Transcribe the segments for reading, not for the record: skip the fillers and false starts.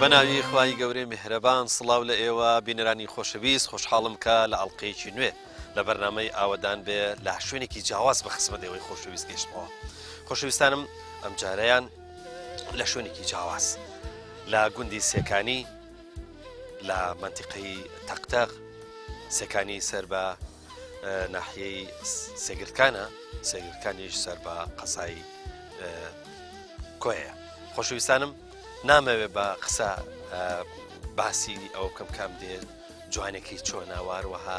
بەناوی خوای گەورەی میهرەبان سڵاو لە ئێوە بینەرانی خۆشەویست خۆشحاڵم کە لە ئەڵقەیەکی نوێ لە بەرنامەی ئاوەدان بێ لە شوێنێکی جیاواز بە خزمەتەوەی خۆشەویست گەشتمەوە. خۆشەویستانم ئەم جارەیان لە شوێنێکی جیاواز لە گوندی سێکانی لە منتیقەی تەقتەق سێکانی سەر بە ناحیەی سێگرکانە، سێگرکانیش سەر بە قەسای کۆیە. خۆشەویستانم نامەوێت بە قسە باسی ئەو کەم کام دێ جوانێکی چۆنە واروەها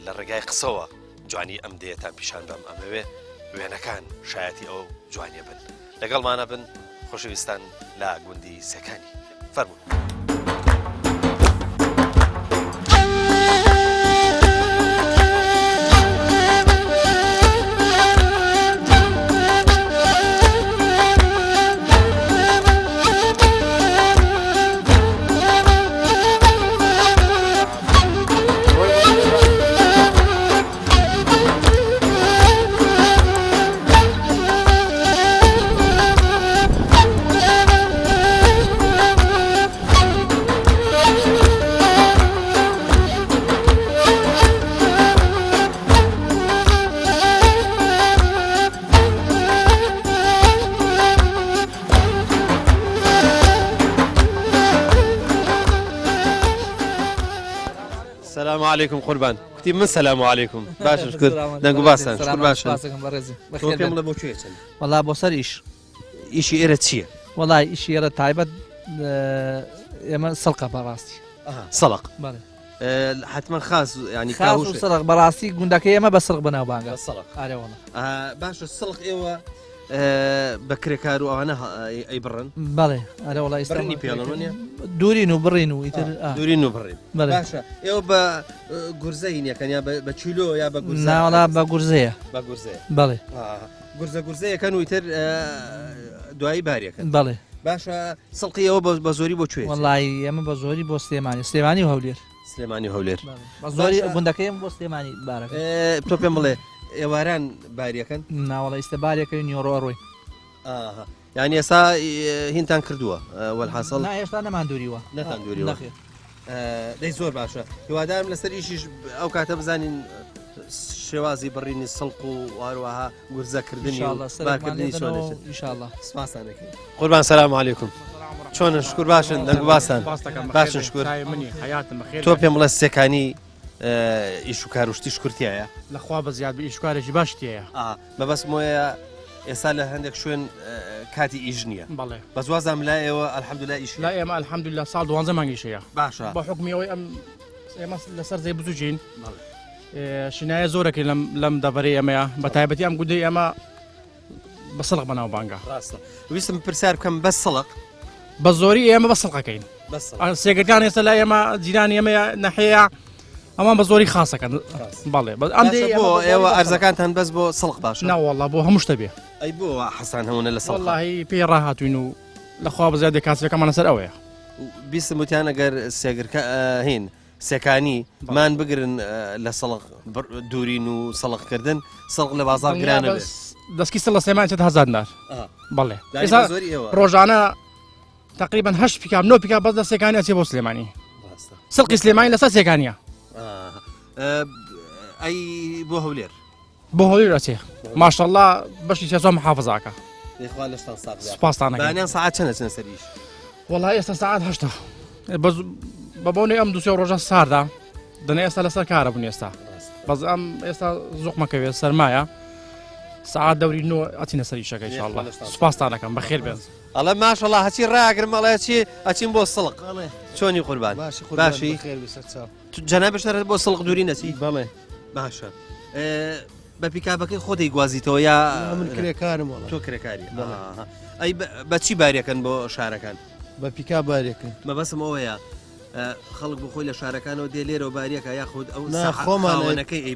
لە ڕێگای قسەوە جوانی ئەم دێتان پیشان بەم ئەمەوێ وێنەکان شایەتی ئەو جوانیە بن لەگەڵمانە بن خۆشەویستان لە گوندی سێکانی فەرموون. السلام عليكم قربان كنتي من السلام عليكم باش شكر دنگو باسن شكر باش تو كم لبو شويه والله بوصل ايش ايرة چیه والله ايش يرى تايبت يما سلقه براسي سلق بله حتما خاص يعني خاص وسلق براسي قندك يما بسلق بنا بانغا السلق علي والله باش السلق ايوا بكريكارو انا اي برن بله علي والله برني بيانونيا دورينو برينو دورينو برين بله باشا ايوا بغرزين كان يا بكيلو يا بغرزه لا ولا بغرزيه بله غرزه كانوا يتر دواي باريا كان بله باشا سلقي ايوا بزوري بو شويه والله يما بزوري بو سليماني وهولير بزوري قندك يما بو سليماني بارك بتوبي مله ئێواران باریەکەن ناوەڵە ئێستا باریەکەی نیۆڕۆڕۆی یعنی ئێستا هینتان کردووە وەلحاصڵ هێشتا نەمان دووریوە نەتان دووریوە دەی زۆر باشە هیوادارم لەسەر ئیشیش ئەو کاتە بزانین شێوازی بڕینی سڵق و واروەها گورزەکردنی بارکردنی چۆنێت ئینشاءالله سپاسانەکەین قوربان سەلام عەلەیکوم چۆنن شکر باشن دەنگ باسان باشن شکر تۆ پێم بڵێ سێکانی ئیش و کاروشتیش کورتایە لەخوا بە زیاد بە ئیشکارێکی باشتیەیە بەبەست مۆیە ئێستا لە هەندێک شوێن کاتی ئیش نییە بەڵێ بەزوازم لا ئێوە ئەلحەمدولیلا ئیش لا ئێمە ئەلحەمدولیلا ساڵ 12 مانگیشەیە باشە بە حکمیەوەی ئێمە لەسەر زەی بزوجین شینایە زۆرەکەی لەم دەڤەرەی ئەمەیە بە تایبەتی ئەم گوندەی ئێمە بە سڵق بەناو بانگە ڕاستە ویستم پرسیار بکەم بە سڵق بە زۆری ئێمە بە سڵقەکەین سێگەکان ئێستا لا ئێمە جیرانی ئێمە نەحەیە ئەمان بە زۆری خاسەکەن بەڵێ ئەم بۆ ئێوە ئەرزەکانتان بەس بۆ سڵق باش ناوەڵڵا بۆ هەموو شتە بێ ئەی بۆ حەسان هەمونە لە سەڵڵاهی پێی ڕاهاتوین و لەخوا بە زیاد کاسەکەمانە سەر ئەوەیە بیستم وتیان ئەگەر سێگرکە هین سێکانی مان بگرن لە سەڵق دوورین و سەڵقکردن سەڵق لە بازار گرانە بێت دەستکی سڵ لە سێمان 1000 دینار بەڵێ ڕۆژانە تقریبا 8 پیکاب 9 پیکاب بەس لە سێکانی ئەچێ بۆ سلێمانی سڵقی سلێمانی لەسەر سێکانیە ئەی بۆ هەولێر بۆ هەولێر ئەچێ ماشەڵڵا بەشی سێزۆم محافزاکە سوپاسانە بەیانیان سەعات چەندە چەند سەریش وەڵای ئێستا سەعات 8 بە بۆنەی ئەم دووسێ ڕۆژە ساردا دەنێ ئێستا لەسەر کارە بوون ئێستا بەس ئەم ئێستا زوقمەکەوێت سەرمایە سەعات دەوری نۆ ئەچینە سەر ئیشەکە ئینشاءالله سوپاسانەکەم بەخێر بێن ئەڵێ ماشەڵڵا هەچی ڕاگرم ئەڵێ چی ئەچین بۆ سڵق چۆنی قوربان باشی جەنابە شەرەت بۆ سڵق دووری نەچی بەڵێ باشە بە پیکابەکەی خۆ دەیگوازیتەوە یا من کرێکارم تۆ کرێکاری ئەی بەچی باریەکەن بۆ شارەکان بە پیکا باریەکەن مەبەسم ئەوەیە خەڵک بۆ خۆی لە شارەکانەوە دێ لێرەوە باریەکە یاخود ئەو خۆمانەکەی ئەی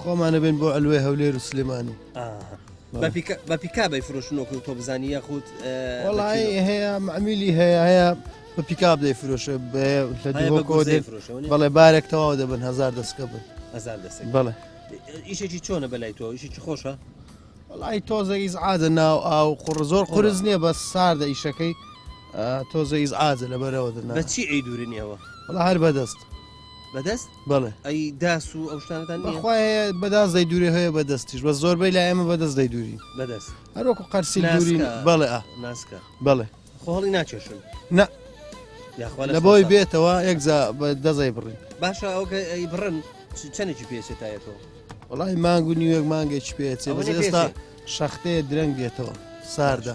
خۆمانە بێن بۆ ئەلوێ هەولێر و سلێمانی بە پیکا بەیفرۆشنەوە تۆ بزانی یاخود وەڵی هەیە معمیلی هەیە بە پیکاب دەیفرۆشە لە دووەکۆ بەڵێ بارێک تەواو دەبن 1000 دەستکە بن بەڵێ ئیشێکی چۆنە بەلای تۆ ئیشێکی خۆشە والله تۆزە ئیزعاجە ناو ئاو زۆر قورس نییە بە ساردە ئیشەکەی تۆزە ئیزعاجە لەبەرەوە بە چی ئەیدورنیەوە والله هەر بەدەست بەدەست بەڵێ ئەی داس و ئەو شتانتان نییە بەخوای بەداست دەیدوری هەیە بەدەستیش بە زۆربەی لای ئێمە بەدەست دەیدوری بەدەست هەروەکو قەرسی ناسکە. دوورین بەڵێ ناسکە بەڵێ خۆڵی ناچێشن نە یاخوا لە بۆی بێتەوە یەکجا بە دەزای بڕین باشە ئەوکە ئەی بڕن چەندێکی پێچێتایەتەوە وڵی مانگ و نیوەک مانگێکی پێچێ ئەوە بەس نێ ئێستا پێچێ. شەختەیە درەنگ بێتەوە ساردە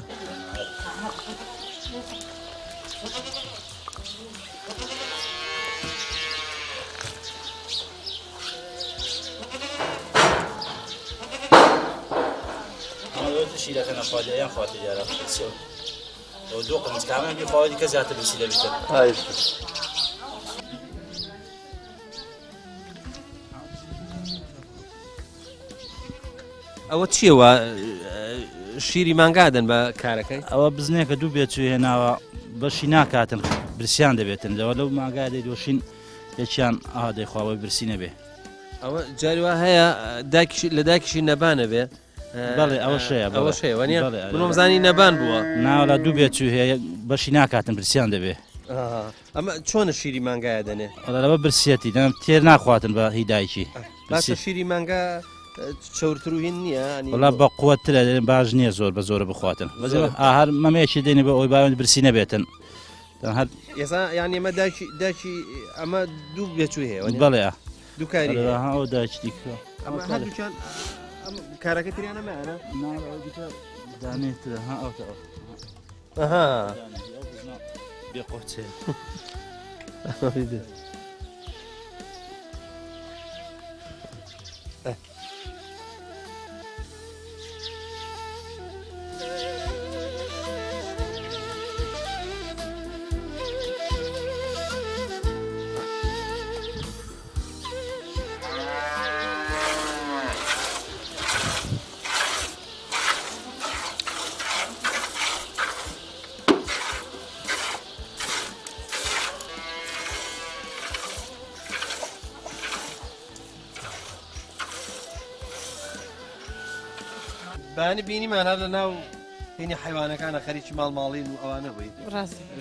شیرەکە نەخوادی یان خواتی دیارە دو قمچ کامل بخوادی کە زیاتر بسیلە بیتر ئەوە چیەوە شیری مانگادن بە کارەکەی ئەوە بزنێکە دوو بێت هێناوە بەشی ناکاتن برسیان دەبێتن لەوە لەو ماگای دەیدۆشین یەکیان دەیخواوەی برسی نەبێ ئەوە جاریوا هەیە لە داکیشی نەبانە بێ بەڵێ ئەوە شەیە ئەوە شەیە نیە بەڵێ، بنۆمزانی نەبان بووە ناوەلا دوو بێت هەیە بەشی ناکاتن برسیان دەبێ ئەمە چۆنە شیری مانگایە دەنێ لەوە برسێتی دەم تێر ناخواتن بە هیدایکی باشە شیری مانگا چەورتر و هین نییە وڵا بە قوترە باش نییە زۆر بە زۆرە بخواتن هەر مەمەیەکی دێنی بە ئەوی باوێن برسی نەبێتن هەر ئێستا یان ئێمە داکی ئەمە دوو بێچوو هەیە بەڵێ دوو کاری ئەو داچ دیکە ئەمە هەردووچان کارەکە تریانەمەانە دانێتە ئەها بێ قوچێ بانی بینیمان هەر لە ناو هینی حیوانەکانە خەریکی ماڵماڵین و ئەوانە بوویت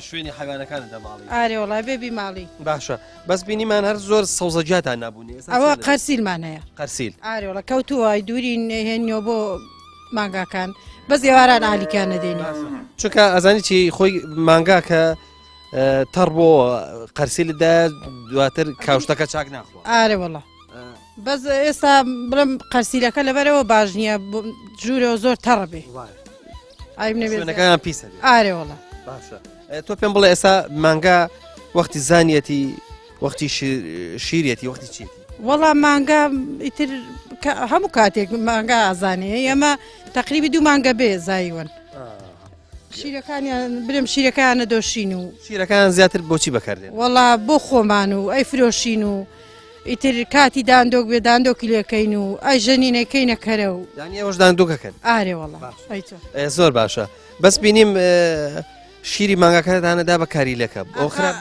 شوێنی حیوانەکانە دەماڵی ئارێ وڵای بێبی ماڵی باشە بەس بینیمان هەر زۆر سەوزەجاتان نبوونی ئەوە قەرسیلمان هەیە قەرسیل ئارێ وڵە کەوتووای دووری هێنیەوە بۆ مانگاکان بەس ێواران ئالیکان نەدێنی چونکە ئەزانی چی خۆی مانگا کە تەڕ بۆ قەرسیلدا دواتر کاوشتەکە چاک ناخوە ئارێ وڵە بەس ئێستا بڵم قەرسیلەکە لەبەرەوە باش نییە ژوورەوە زۆر تەڕ بێ شوێنەکان پیسە ئارێ وڵە باشە تۆ پێم بڵێ ئێستا مانگا وەختی زانیەتی وەختی شیرەتی وەختی چیتی وەڵام مانگا ئیتر هەموو کاتێک مانگا ئازانەیە ئێمە تقریبی دوو مانگە بێ زایوەن شیرەکانیان برم شیرەکانە دۆشین و شیرەکان زیاتر بۆچی بەکاردێن وەڵا بۆ خۆمان و ئەی فرۆشین و ئیتر کاتی داندۆک بێ داندۆکی لەکەین و ئەی ژەنینەکەی نەکەرە و دانی ئەوەش داندۆکەکەن ئارێ وەڵا زۆر باشە بەس بینیم شیری مانگاکانتانەدا بەکاری لەکە ئەو خراپ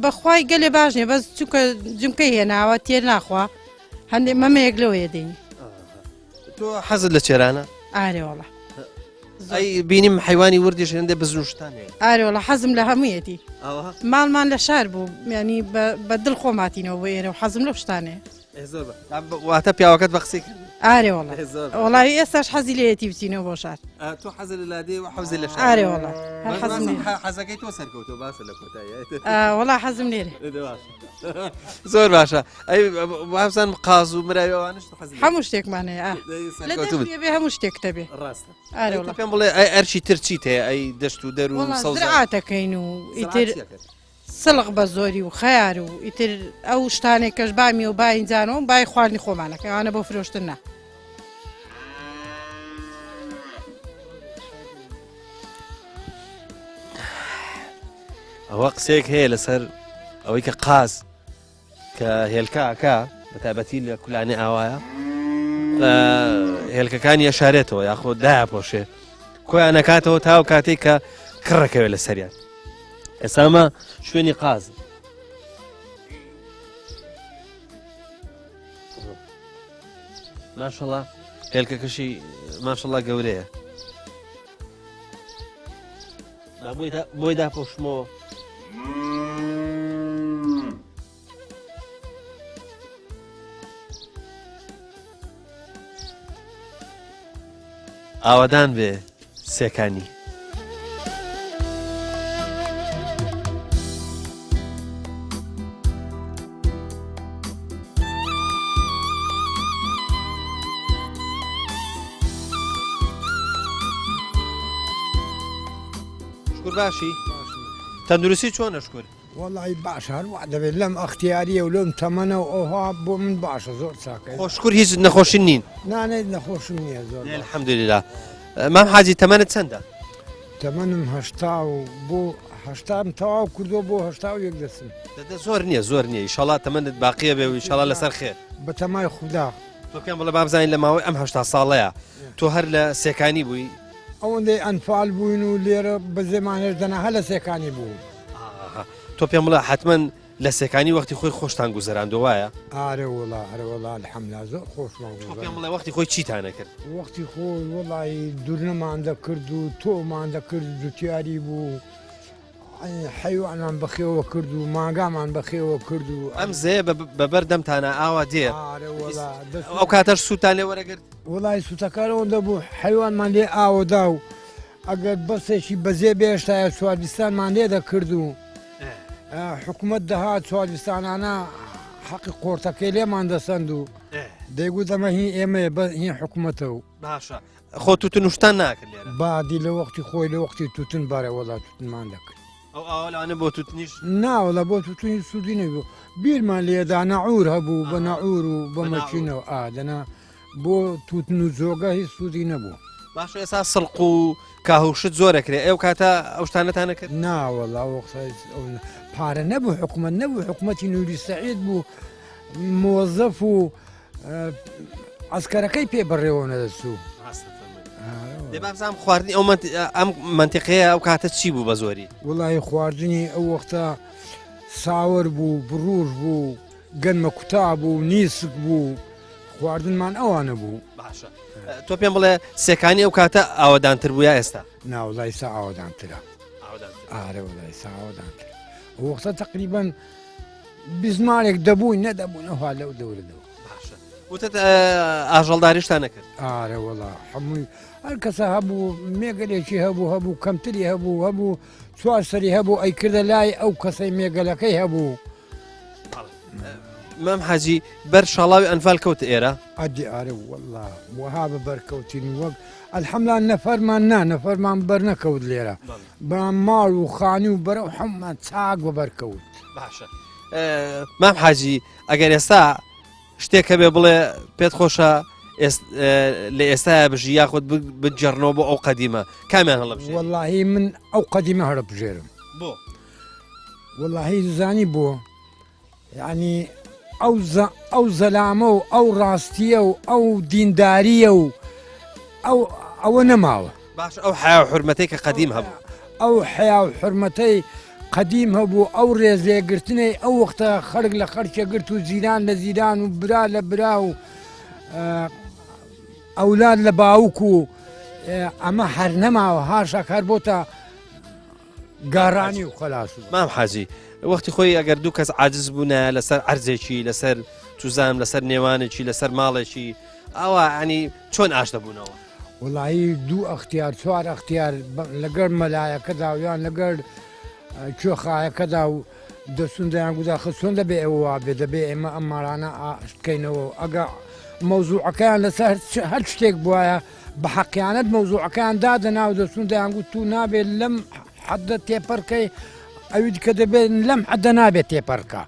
بەخوای گەلێ باش نیە بەس چونکە جمکەی هێناوە تێر ناخوا هەندێک مەمەیەک لەوەیە دێنی تۆ حەزت لە چێرانە ئارێ وەڵا ئەی بینیم حیوانی وردیش هێندە بزنوشتانەیە ئارێ وەڵا حەزم لە هەموویەتی ماڵمان لە شار بوو ینی بە دڵ خۆماتینەوە بۆ ئێرە و حەزم لە شتانەیە واتە پیاوەکەت بە قسەی ئارێ وەڵا وەڵی ئێستاش حەزی لێتی بچینەوە بۆ شار تۆ حەزت لە لادێ و حەوزی لە شار ئارێ وەڵا حەزەکەی تۆ سەرکەوتۆ باسە لە کۆتایی وەڵا حەزم لێرە زۆر باشە ئەی وابزان قاز و مراویوانش هەموو شتێکمانەیە لە بێ هەموو شتێک دەبێ ڕاستە ئارێ وەڵا پێم بڵێ ئەی ئەرچی تر چیت هەیە ئەی دەشت و دەر و زراعەتەکەین و ئیتر سڵق بە زۆری و خەیار و ئیتر ئەو شتانێک کەش بامی و باینجانەوە بای خواردنی خۆمانەکە ئەوانە بۆ فرۆشتن نا ئەوە قسێک هەیە لەسەر ئەوەی کە قاز کە هێلکاکە بە تایبەتی لە کولانێ ئاوایە هێلکەکانی ئەشارێتەوە یاخۆ دایپۆشێ کۆیان نەکاتەوە تاو کاتێک کە کڕەکەوێت لە سەریان ئێسامە شوێنی قاز ماشەڵڵا هێلکەکەشی ماشەڵڵا گەورەیە بۆی داپۆشمەوە ئاوادان بێ سێکانی شکر باشی تەندروستی چۆنە شکر وڵی باش هەروە دەبێت لەم ئەختیاریە و لەم تەمەنە و ئەوها بۆ من باشە زۆر چاکە خۆشکر هیچ نەخۆشی نین نانێت نەخۆشم نییە زۆر الحەمدوللا مام حاجی تەمەنت چەندە تەمەنم هەشتا و بۆ هەشتام تەواو کردو بۆ هەشتا و یەک دەسم زۆر نییە زۆر نییە ئیشەڵا تەمەنت باقیە بێ و ئیشەڵا لەسەر خێر بە تەمای خودا تۆ پێم بڵێ بابزانین لە ماوەی ئەم هەشتا ساڵەیە تۆ هەر لە سێکانی بووی ئەوەندەی ئەنفال بووین و لێرە بە زێمانێش دەنا هە لە سێکانی بوو تۆ پێم بڵێ حتمما لە سێکانی وەختی خۆی خۆشتان گوزەراندۆ وایە ئارە وڵا هەرەوەڵا الحەملا زۆر خۆشمان پێم بڵێ وەختی خۆی چیتانە کرد وەختی خۆی وڵی دوورنەمان دەکرد و تۆمان دەکرد جوتیاری بوو حیوانمان بەخێوە کرد و ماگامان بەخێوە کرد و ئەم زێ بەبەردەمتانە ئاوا دێ ئەو کاتەش سووتان لێ وەرەگرت وڵی سوتەکارەوە دەبوو حیوانمان لێ ئاوەدا و ئەگەر بەسێکی بەزێ بێشتایە چواردستانمان لێ دەکرد و حکوومەت دەهات چواردستانانە حەقی قۆرتەکەی لێمان دەسەند و دەیگوت ئەمە هی ئێمە بە هی حکوومەتە و باشە خۆ توتن نوشتان ناکرد لێرە بادی لە وەختی خۆی لە وەختی توتن بارەوەڵا توتنمان دەکرد ئەو ئاوەلانە بۆ توتنیش ناوەڵە بۆ توتنی سوودی نەبوو بیرمان لێدا نەعور هەبوو بە نەعور و بە مەچینەوە ئادەنا بۆ توتن و جۆگە هیچ سوودی نەبوو باشە ئێستا سڵق و کاهوشت زۆرەکرێ ئەو کاتە ئەو شتانەتانە کرد ناوەڵا پارە نەبوو حکوومەت نەبوو حکوومەتی نووری سەعید بوو مۆزەف و ئەسکەرەکەی پێ بڕێوە نەدەچوو دێ بابزانم خواردنی ئەم منتیقەیە ئەو کاتە چی بوو بە زۆری وڵی خواردنی ئەو وەختە ساوەر بوو بڕوژ بوو گەنمە کوتا بوو نیسک بوو خواردنمان ئەوانە بوو باشە تۆ پێم بڵێ سێکانی ئەو کاتە ئاوەدانتر بووە ئێستا ناوڵی سا ئاوەدانترە ئارە وڵی سا ئاوەدانتر وەختە تقریبان بزمانێک دەبووی نەدەبوون ئەوها لەو دەورەدەوە وتت ئاژەڵداریشتان نەکرد ئارە وڵا هەمووی هەر کەسە هەبوو مێگەلێکی هەبوو کەمتری هەبوو چوار سەری هەبوو ئەی کردە لای ئەو کەسەی مێگەلەکەی هەبوو مام حاجی بەر شاڵاوی ئەنفال کەوت ئێرە ئەدی ئارە وڵا وها بە بەرکەوتین وەک ئەلحەملا نەفەرمان بەر نەکەوت لێرە بە ماڵ و خانی و بەرەو هەمومان چاک بە بەرکەوت باشە مام حاجی ئەگەر ئێستا شتێکە بێ بڵێ پێت خۆشە لە ئێستا بژی یاخود بجێڕنەوە بۆ ئەو قەدیمە کامیان هەڵە بژێ وەڵاهی من ئەو قەدیمە هەرە بژێرم بۆ وەڵاهی زانی بۆ یعنی ئەو زەلامە و ئەو ڕاستیە و ئەو دینداریە و ئەوە نەماوە باش ئەو حیا و حرمەتەی کە قەدیم هەبوو ئەو حیا و حرمەتەی قەدیم هەبوو ئەو ڕێزێگرتنەی ئەو وەختە خەرک لە خەرکێ گرت و زیران لە زیران و برا لە برا و ئەولاد لە باوک و ئەمە هەر نەماوە هاشە هەر بۆتە گارانی و خەلاس مام حاجی وەختی خۆی ئەگەر دوو کەس عاجز بوونە لەسەر عەرزێکی لەسەر توزانم لەسەر نێوانێکی لەسەر ماڵێکی ئەوە عنی چۆن ئاش دەبوونەوە وڵایی دوو ئەختیار چوار ئەختیار لەگەر مەلایەکەدا و یان لەگەر کوێخایەکەدا و دەسوندیان گودا خەسۆن دەبێ ئەوە بێ دەبێ ئێمە ئەم ماڵانە ئاشتکەینەوە ئەگە مەوزوعەکەیان لەسەر هەر شتێک بواە بە حەقیانەت مەوزوعەکەیان دادەنا و دەسوندیان گوت تو نابێت لەم حەدە تێپەرکەی ئەوی کە دەبێت لەم حەدە نابێت تێپەرکە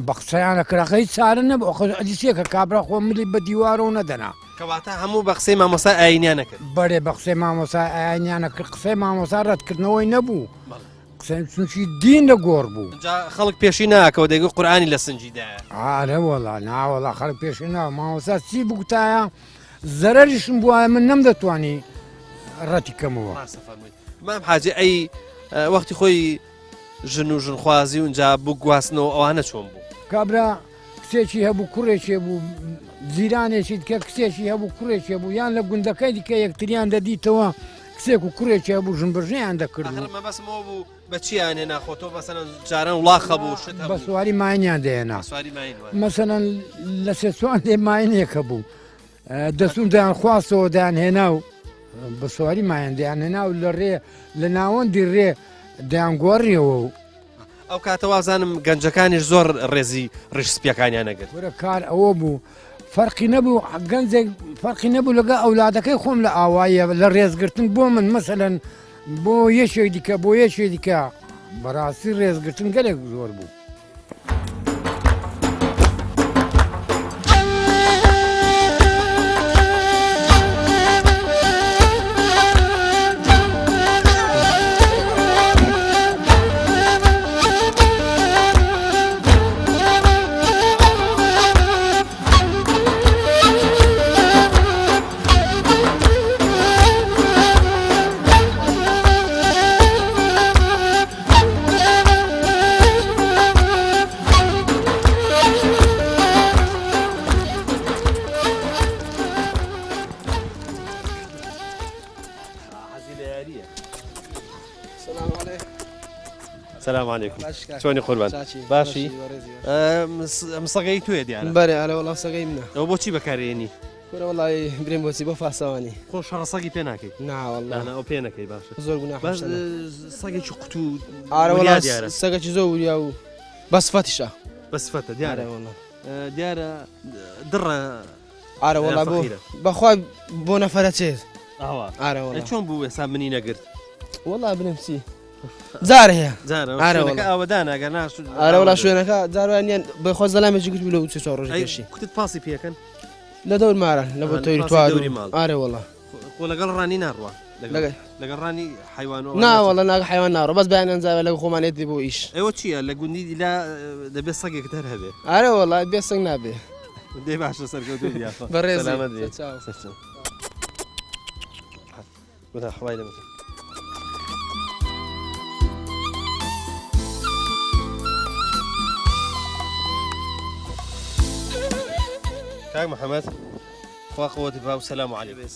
بە قسەیانە کراخە هیچ چارە نەبوو ئەدیسێکە کابرا خۆ ملی بە دیوارەوە نەدەنا کەواتە هەموو بە قسەی مامۆسا ئاینیانە کرد بەرێ بە قسەی مامۆسا ئاینیانە کرد قسەی مامۆسا ڕەتکردنەوەی نەبوو قسەی دین لە گۆڕ بوو خەڵک پێشی ناکەوە دەیگو قورئانی لە سنجیدایە ئارە وەڵا ناوەڵا خەڵک پێشی ناوە مامۆسا چی بگوتایە زەرەریشم بووایە من نەمدەتوانی ڕەتی کەمەوە مام حاجی ئەی وەختی خۆی ژن و ژنخوازی اونجا بوو گواستنەوە ئەوانە چۆن بوو کابرا کسێکی هەبوو کوڕێکی بوو زیرانێکی کە کسێکی هەبوو کوڕێکی بوو یان لە گوندەکەی دیکە یەکتریان دەدیتەوە کسێک و کوڕێکی هەبوو ژنبژیان دەکرد ئەمە بەسمەوە بوو بە چیانێ ناخۆتۆ بەسەن جاران وڵاخە بوو شت بە سواری ماینیان دێنا سواری ماین مەسەەن لە سێسوان دێ ماینێکە بوو دەسوم دایان خواستەوە دایان هێنا و بە سواری مایان دەیان هێنا و لە ڕێ لە ناوەندی ڕێ دەیان گۆڕیەوە و ئەو کاتەوازانم گەنجەکانیش زۆر ڕێزی ڕیشسپیەکانیان نەگرت وەرە کار ئەوە بوو فەرقی نەبوو گەنجێک فەرقی نەبوو لەگە ئەولادەکەی خۆم لە ئاوایە لە ڕێزگرتن بۆ من مەسەەن بۆ یەشێک دیکە بۆ یەشێ دیکە بەڕاستی ڕێزگرتن گەلێک زۆر بوو. سلام عليكم شلوني قربان باشي مسەگەی توێ دیانە بەێ ئەلە وڵاو سەگەی منە ئەو بۆچی بەکارێنی کورە وڵی برێن بۆچی بۆ فاسەوانی خۆش ڕسەگی پێ ناکەیت ناوەڵ ئەو پێ نەکەی باشە زۆر گونا باش سەگێکی قوت و ئارەوەڵ سەگەکی زۆر وریا و بەسفەتیشە بەسفەتە دیارە دیارە دڕە ئارەوەڵا بۆ بەخوا بۆ نەفەرە چێت ئارەوە چۆن بوو ئێستا منی نەگرت وڵا بنمسی جارە هەیە جارە ئەوەدان ئەگەر ناش ئارەوەڵا شوێنەکە جاروانیان بەخوا زەلامێکی گوت لە چ ڕۆژ پێشی کوتت پاسی پێکەن لە دەور مارە لە بۆ تۆی تواری ماڵ ئارەوەڵا خۆ لەگەڵ ڕانی ناڕوە لەگەڵ ڕانی حیوانەوە ناوەڵە ناگە حیوان ناڕۆ بەس بەیان زاوە لە خۆمانێتی بۆ ئیش ئێوە چییە لە گوندی لا دەبێت سەگێک دەر هەبێ ئارەوەڵا بێ سنگ نابێ دێ باشە سەرکەوتو دیافە بەڕێز بدا حوالي لمتر كاك محمد خوا قوتي باو السلام عليكم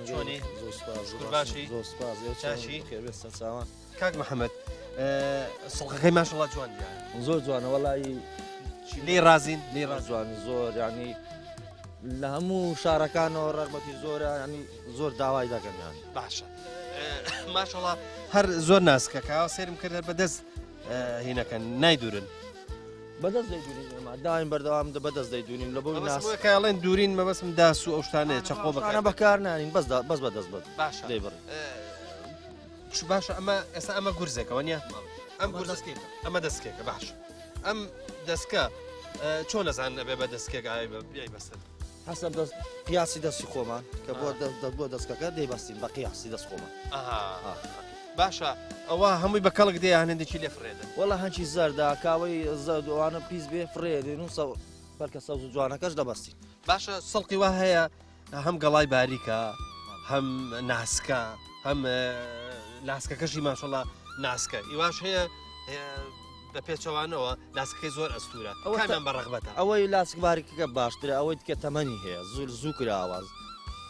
شلوني باشي شاشي كاك محمد سڵقەکەی ما شاء الله جوان يعني زۆر جوانە وەڵی لێ رازين لێ جوانی زۆر ینی لە هەموو شارەکانەوە ڕەغبەتی زۆرە ینی زۆر داوای دەکەن یانی باشە ماشەڵڵا هەر زۆر ناسکە کاوە سێرم کرد بەدەست هینەکەن نایدورن بەدەست دەیدونین ئێمە دایم بەردەوام بەدەست دەیدونین لە بۆی ناسکەڵێن دوورین مەبەسم داس و ئەو شتانەیە چەقۆ بەکانە بەکار نانین بەس بەدەست بێت باشە دەیبڕ باشە ئەمە ئێستا ئەمە گورزێکەوە نیە ئەم گورزەکێکە ئەمە دەستکێکە باش ئەم دەستکە چۆن نەزان نەبێ بە دەستکێک بیای بەستن حەسەب قیاسی دەستی خۆمان کە بۆ دەستکەکە دەیبەستین بە قیاسی دەست خۆمان باشە ئەوە هەمووی بە کەڵک دێ هەندێکی لێ فرێدن وەڵا هەنچی زەردا کاوەی زەردوانە پیس بێ فرێدێن و بەرکە سەوز و جوانەکەش دەبەستین باشە سەڵقی وا هەیە هەم گەڵای باریکە هەم ناسکە هەم ناسکەکەشی ماشەڵڵا ناسکە ئیواش هەیە بە پێچەوانەوە ناسکەکەی زۆر ئەستورە کامیان بە ڕەغبەتە ئەوەی لاسک باریکەکە باشترە ئەوەی تکە تەمەنی هەیە زوو کراوە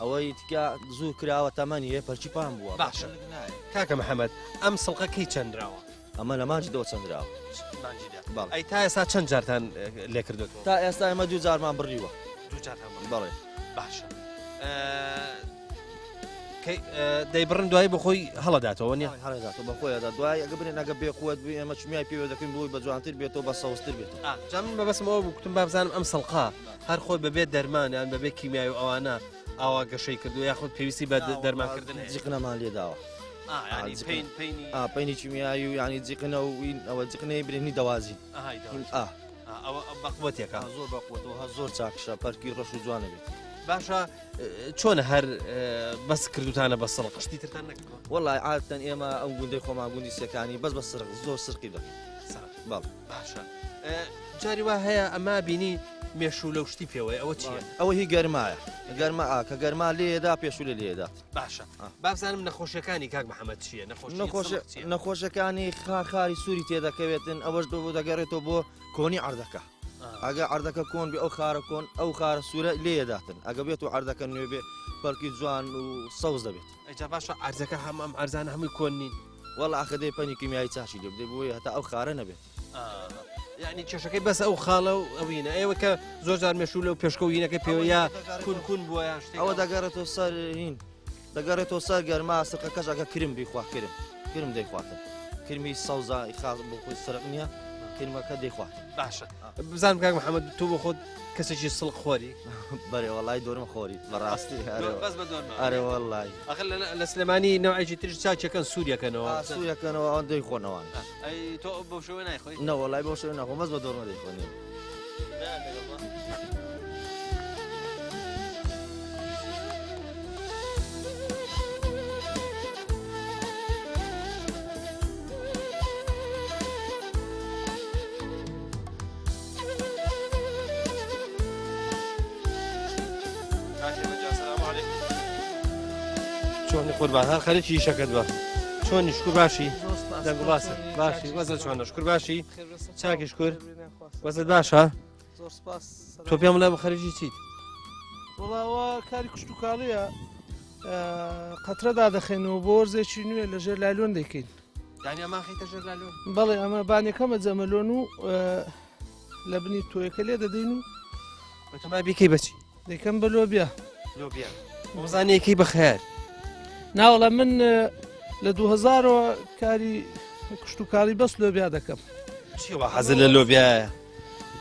ئەوەی تکە زوو کراوە تەمەنی هەیە پەرچی پام بووە باشە کاکە محەممەد ئەم سڵقەکەی چەندراوە ئەمە لە مانجی دەوە چەندراوە ئەی تا ئێستا چەند جارتان لێ کردوێتەوە تا ئێستا ئێمە دوو جارمان بڕیوە بەڵێ باشە دەیبڕن دوایی بە خۆی هەڵەداتەوە نیە هەڵداتەوە بە خۆیدا دوای ئەگە برێن ئەگە بێقوت بێ ئەمە چمیای پێوە دەکەین بۆی بە جوانتر بێتەوە بە سەوستر بێت جا من بەبەسمەوە بوو کوتم بابزانم ئەم سەڵقا هەر خۆی بەبێت دەرمانیان بەبێ کیمیای و ئەوانە ئاوا گەشەی کردو یاخود پێویستی بە دەرمانکردن جیقنەمان لێداوە پەینی چمیایی و ینی جیقنە و ئەوە جیقنەی برێنی دەوازی بەقوتێکە زۆر بەقوتەوە زۆر چاکشە پەرکی ڕەش و جوانە بێت باشە چۆنە هەر بەس کردوتانە بە سەڵ قشتی ترتان نەکردوە وەڵای عادەتەن ئێمە ئەم گوندەی خۆمان گوندی سەکانی بەس بە سرق زۆر سرقی دەکەین باڵ باشە جاری وا هەیە ئەما بینی مێشوو لەو شتی پێوەی ئەوە چیە ئەوە هی گەرمایە گەرمە کە گەرما لێدا پێشوو لە لێدا باشە بابزانم نەخۆشیەکانی کاک محەممەد چییە نەخۆشەکانی خاری سووری تێدەکەوێتن ئەوەش بۆ دەگەڕێتەوە بۆ کۆنی عردەکە ئەگە عەردەکە کۆن بێ ئەو خارە کۆن ئەو خارە سوورە لێداتن ئەگە بێت و عەردەکە نوێ بێ بەڵکی جوان و سەوز دەبێت ئەجا باشە ئارزەکە هەم ئەم ئەرزانە هەمووی کۆن نین وەڵ ئاخە دەی پەنی کیمیایی چاشی لێ بدەی بۆی هەتا ئەو خارە نەبێت یعنی کێشەکەی بەس ئەو خاڵە و ئەوینە ئێوە کە زۆر جار مێشوو لەو پێشکەوتینەکەی پێوە یا کون بووە یا شتێک ئەوە دەگەڕێتەوە سەر هین دەگەڕێتەوە سەر گەرما سەقە کەش ئەگە کرم بیخوا کرم دەیخواتن کرمی سەوزا خاز بۆ خۆی سەرق نییە کرمەکە دەیخواتن باشە بزانم کاک محەممەد تۆ بۆ خۆت کەسێکی سڵق خۆری بەرێ وەڵای دۆرم خۆری بەڕاستی بەس بە دۆرمە ئەرێ وەڵای ئەخر لە سلێمانی نەوەیەکی تریش چاچەکەن سووریەکەنەوە سوورەکەنەوە ئەوان دەیخۆنەوەوان ئەی تۆ بۆ شوێ نایخۆی نەوەڵای بۆ شوێ ناخۆ مەز بە دۆرمە دەیخۆنی چۆنی قوربان هەر خەریکی ئیشەکەت بە چۆنی شکر باشی دەنگ باسە باشی وەزە چۆنە شکر باشی چاکی شکر وەزت باشە تۆ پێم لە خەریکی چیت وڵاوە کاری کوشت و کاڵیە قەترەدا دەخێنەوە بۆ وەرزێکی نوێ لە ژێر لایلۆن دەکەین دانی ئەمان خەیتە ژێر لایلۆن بەڵێ ئەمە بانێکەمە جەمەلۆن و لە بنی تۆیەکە لێ دەدەین و بەتەما بیکەی بەچی دەیکەم بە لۆبیا لۆبیا وەزانەیەکەی بەخێر ناوەڵە من لە 2000 کاری کوشت و کاڵی بەس لۆبیا دەکەم چیوە حەزت لە لۆبیایە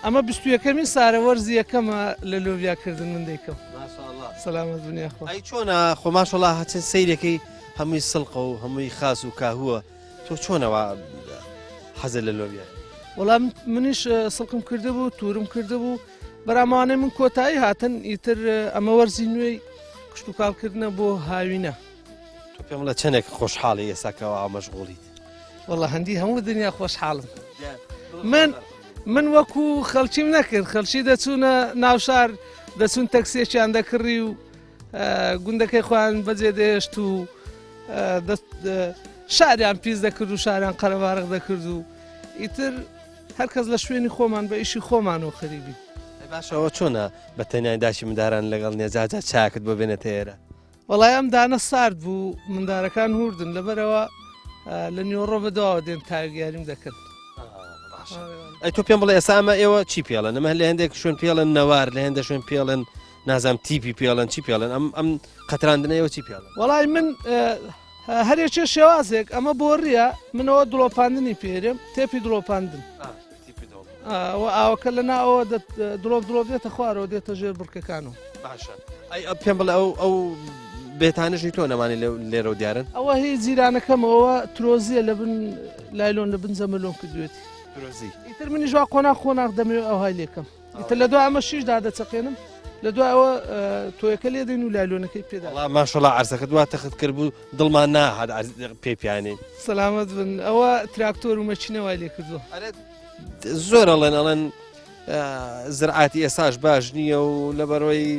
ئەمە 21ەمین سارە وەرزی یەکەمە لە لۆبیاکردن من دەیکەم ماشاءالله سەلامەت دنیا خۆ ئەی چۆنە خۆ ماشاءالله هەچەند سەیرەکەی هەمووی سڵقە و هەمووی خاس و کاهووە تۆ چۆنەوە حەزت لە لۆبیایە وەڵام منیش سڵقم کرده بوو تورم کرده بوو بەرامانەی من کۆتایی هاتن ئیتر ئەمە وەرزی نوێی کوشت و کاڵکردنە بۆ هاوینە تۆ پێم لە چەندێک خۆشحاڵی ئێساکەەوە مەشغوڵیت وەڵە هەندی هەموو دنیا خۆشحاڵم من وەکو خەڵکیم نەکرد خەڵکی دەچوونە ناوشار دەچون تەکسێکیان دەکڕی و گوندەکەی خۆیان بەجێ دەهێشت و شاریان پیس دەکرد و شاریان قەرەبارق دەکرد و ئیتر هەرکەس لە شوێنی خۆمان بە ئیشی خۆمانەوە خەریبی باشەوە چۆنە بە تەنیای داشی منداران لەگەڵ نێجاجا چاکت بۆ بێنێتە ئێرە وەڵای ئەم دانە سارد بوو مندارەکان هوردن لەبەرەوە لە نیۆڕۆ بەدەوا دێن تاگیاریم دەکەن ئەی تۆ پێم بڵێ ئێسامە ئێوە چی پێڵن ئەمە لە هەندێک شوێن پێڵن نەوار لە هەندە شوێن پێڵن نازام تیپی پێڵن چی پێڵن ئەم قەتراندنەوە چی پێڵن وەڵای من هەرێکێ شێوازێک ئەمە بۆ ڕیە منەوە دڵۆپاندنی پێرم تێپی دڵۆپاندن ئاوەکە لە ناوەوە دڵۆ دێتە خوارەوە دێتە ژێر بڕکەکانەوە باشە ئەی پێم بڵێ ئەو بێتانەژی تۆ نەمانی لێرە و دیارن ئەوە هیچ جیرانەکەمەوە ترۆزیە لە بن لایلۆن لە بن زەمەلۆن کردوێتی ئیتر منی ژوا قۆناق دەمێ ئەو های لێکم ئیتر لە دوای ئەمە شیشدا دەچەقێنم لە دوایەوە تۆیەکە لێ دەین و لایلۆنەکەی پێدا ماشەڵڵا عەرزەکە دوا تەخت کرد بوو دڵمان ناهات پێپیانین سەلامەت بن ئەوە تراکتۆر و مەچینەوەی لێ کردووە زۆر ئەڵێن زرعاتی ئێساش باش نییە و لەبەرەوەی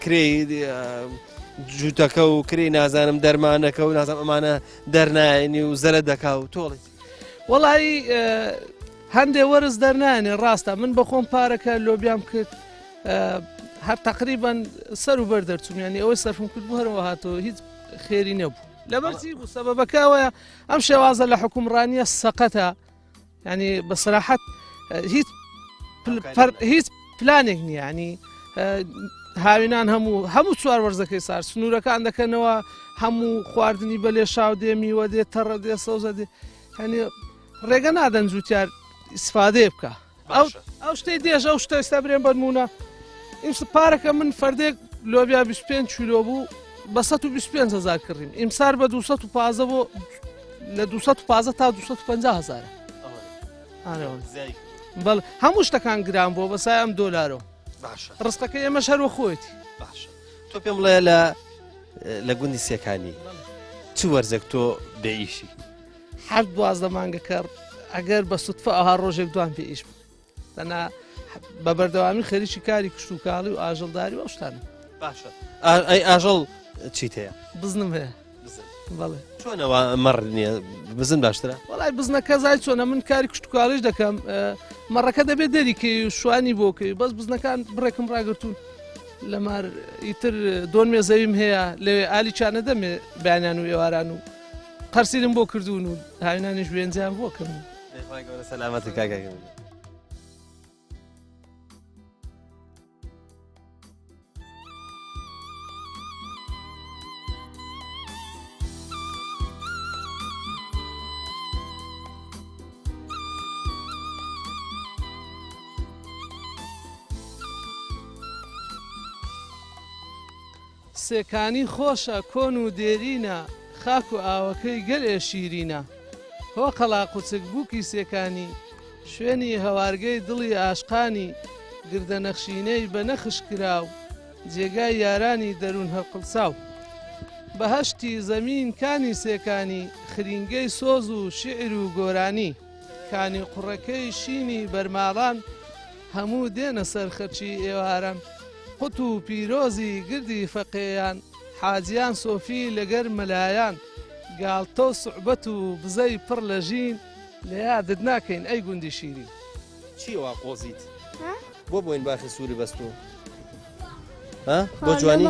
کرێ جووتەکە و کری نازانم دەرمانەکە و نازانم ئەمانە دەرنایێنی و زەرە دەکا و تۆڵێت وەڵی هەندێ وەرز دەرنایێنێ ڕاستە من بە خۆم پارەکە لۆبیام کرد هەر تقریبان سەر و بەر دەرچوم ینی ئەوەی سەرفم کرد بۆ هەرەوە هاتەوە هیچ خێری نەبوو لەبەرچی بوو سەبەبەکەوەیە ئەم شێوازە لە حکومڕانیە سەقەتە ینی بەسراحەت هیچ پلانێک نییە ینی هاوینان هەموو چوار وەرزەکەی سار سنوورەکان دەکەنەوە هەموو خواردنی بەلێ شاو دێ میوە دێ تەڕە دێ سەوزە دێ ینی ڕێگە نادەن زووتار ئیسفادێ بکە ئەو شتەی دێژ ئەو شتە ئێستا برێن بەنمونە ئیمس پارەکە من فەردێک لۆبیا 25 کیلۆ بوو بە 125,000 کڕیم ئیمسار بە 215 بۆ لە 215 تا 250,000 بەڵ هەموو شتەکان گران بۆ بەسای ئەم دۆلارەوە ڕستەکە ئێمە شەروە خۆیەتی تۆ پێم بڵێ لە گوندی سێکانی چ وەرزێک تۆ بێئیشی هەر 12 مانگە کەڕ ئەگەر بە سوتفە ئەها ڕۆژێک دوان پێ ئیش تەنها بە بەردەوامی خەریکی کاری کوشت و کاڵی و ئاژەڵداری و ئەو شتانە باشە ئەی ئاژەڵ چیت هەیە بزنم هەیە بەڵێ چۆنەوە مەڕ نییە بزن باشترە وەڵای بزنەکە زای چۆنە من کاری کوشت و کاڵیش دەکەم مەڕەکە دەبێت دەریکەی شوانی بۆکەی بەس بزنەکان بڕێکم ڕاگرتوون لەمار ئیتر دۆن مێزەویم هەیە لەوێ ئالی چانە دەمێ بەیانیان و ئێواران و قەرسیرم بۆ کردوون و هاوینانیش وێنجیان بۆکەم سەلامەتی کاکەکەم. سێکانی خۆشە کۆن و دێرینە خاک و ئاوەکەی گەلێ شیرینە هۆ قەلاق و چکبووکی سێکانی شوێنی هەوارگەی دڵی ئاشقانی گردە نەخشینەی بە نەخش کراو جێگای یارانی دەروون هەرقڵساو بەهەشتی زەمین کانی سێکانی خرینگەی سۆز و شعر و گۆرانی کانی قوڕەکەی شینی بەرماڵان هەموو دێنە سەر خەرچی ئێواران قوت و پیرۆزی گردی فەقێیان حاجیان سۆفی لەگەر مەلایان گاڵتە و سوعبەت و بزەی پڕ لە ژین لە یادت ناکەین ئەی گوندی شیری چیوە قۆزیت بۆ بۆین باخی سووری بەستۆ بۆ جوانی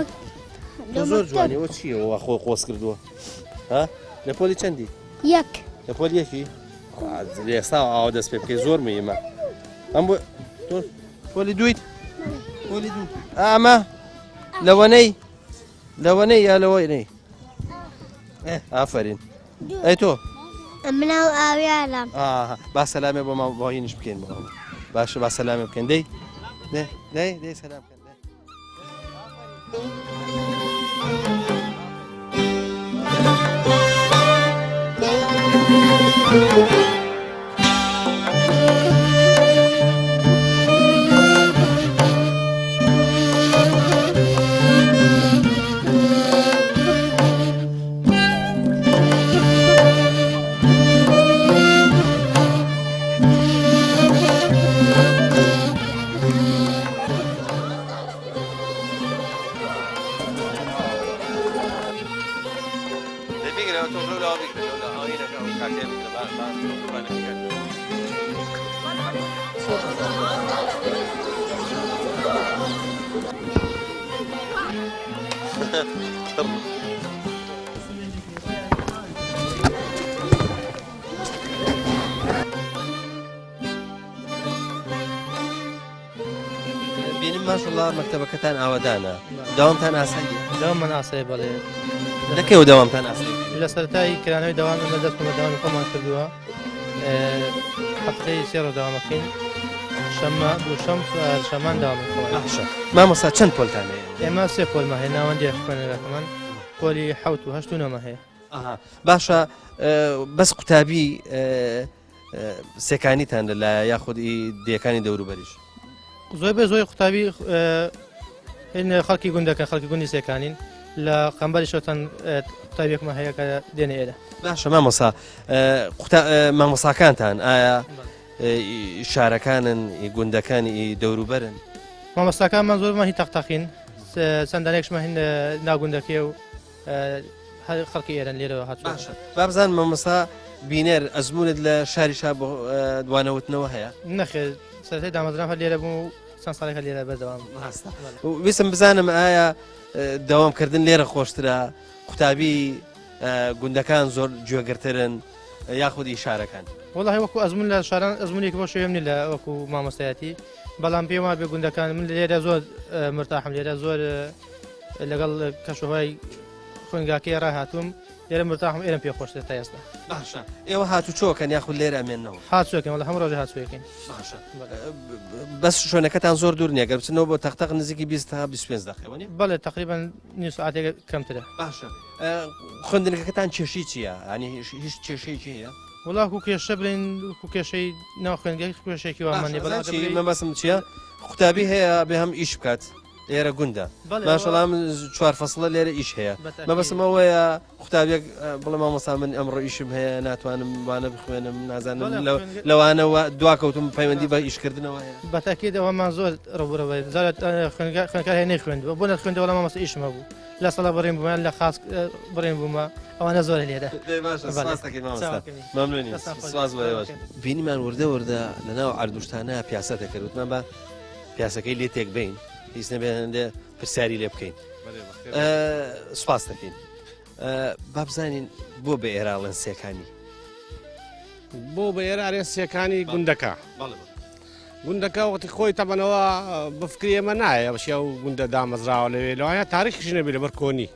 زۆر جوانی وە چیەوە خۆ قۆز کردووە لە پۆلی چەندی یەک لە پۆل یەکی ئێستا ئاوا دەست پێ بکەی زۆر مهمە ئەم بۆ پۆلی دویت پۆلی دوو ئامە لەوەنەی یا لەوەی ئافرین ئەی تۆ مناو ئاویارم با سەلامێ بۆ ما بۆهینش بکەین بۆ باشە با سەلامێ بکەین دەی دەی سەلام بکەن بینیم ماشەڵڵا مەکتەبەکەتان ئاوادانە داوامتان ئاسایی داواممان ئاسایی بەڵێ لەکەوە داوامتان ئاسایی لە سەرەتایی کرانەوەی داوام ئەمە دەستمە داوامی خۆمان کردووە هەفتەی سێ ڕۆ داوامەکەین شەممە دووشەم شەمان داوامی خۆمان مامۆستا چەند پۆلتان هەیە ئێمە سێ پۆلمە هەیە ناوەندی خوێنەرەکەمان پۆلی حەوت و هەشت و نۆمە هەیە باشە بەس قوتابی سێکانیتان لەلایە یاخودی دیەکانی دەوروبەریش زۆر بێ زۆی قوتابی خەڵکی گوندەکە خەڵکی گوندی سێکانین لە قەمبەری شۆتان قوتابیەکمە هەیە کە دێنە ئێرە باشە مامۆسا مامۆساکانتان ئایا شارەکانن گوندەکانی دەوروبەرن مامۆستاکانمان زۆرمان هی تەقتەقین چەندانێکشمە هین ناگوندەکێ و خەڵکی ئێرەن لێرەوە هاتووە بابزان مامۆستا بینێر ئەزمونت لە شاری شا بۆ دوانەوتنەوە هەیە نەخێ سەرەتای دامەزران هەر لێرە بوو چەند ساڵێکە لێرە بەردەوام ویستم بزانم ئایا داوامکردن لێرە خۆشترە قوتابی گوندەکان زۆر گوێگرترن یاخودی شارەکان وڵی وەکو ئەزمون لە شاران ئەزمونێکی بۆ شوێمنی لە وەکو مامۆستایەتی بەڵام پێم وایە بێ گوندەکان من لێرە زۆر مرتاحم لێرە زۆر لەگەڵ کەشوهای خوێنگاکەی ڕاهاتووم لێرە مرتاحم ئێرەم پێ خۆشتر تا ئێستا باشە ئێوە هاتوچۆکەن یاخود لێرە ئەمێنەوە هاتووەکەن وڵە هەموو ڕۆژە هاتووەکەین بەس شوێنەکەتان زۆر دوور نییە گەر بچنەوە بۆ تەختەق نزیکی 20 تا 25 دقیقەوە بەڵێ تقریبا نیم ساعتێک کەمترە باشە خوێندنەکەتان کێشی چییە ینی هیچ کێشەیەکی هەیە وڵاکو کێشە بڵین و کێشەی ناو خوێنگەی کێشێکی وامانی بەڵام من بەسم چییە قوتابی هەیە بێ هەم ئیش بکات ئێرە گوندە بەڵێ، ماشەڵام 4 فەسڵە لێرە ئیش هەیە بەتاکید. مەبەسمەوەیە قوتابێک بڵێ مامۆستا من ئەمڕۆ ئیشم هەیە ناتوانم وانە بخوێنم نازانم بەڵێ، لەوانەوە دواکەوتم پەیوەندی بە ئیشکردنەوە هەیە بەتاکید ئەوەمان زۆر ڕوبڕەوەی زارت خوێنکار هەیە نەیخوێندوە بۆ نەخوێندەوە لە مامۆستا ئیشمە بوو لە سەڵا بڕێن بوومان لە خاص بڕێن بوومە ئەوانە زۆر لێرە مامنونی سواز بەێوەش بینیمان وردە وردە لە ناو ئاردوشتانە پیاسە دەکەوتمان بە پیاسەکەی لێ تێک بین هیچ نەبێنێ پرسیاری لێ بکەین سوپاس دەکەین با بزانین بۆ بە ئێراڵەن سێکانی بۆ بە ئێرارێن سێکانی گوندەکە گوندەکە وەتی خۆی تەبەنەوە بفکری ئێمە نایە بەشیا و گوندە دامەزراوە لەوێ لەوانە تاریخیش نەبێ لەبەر کۆنی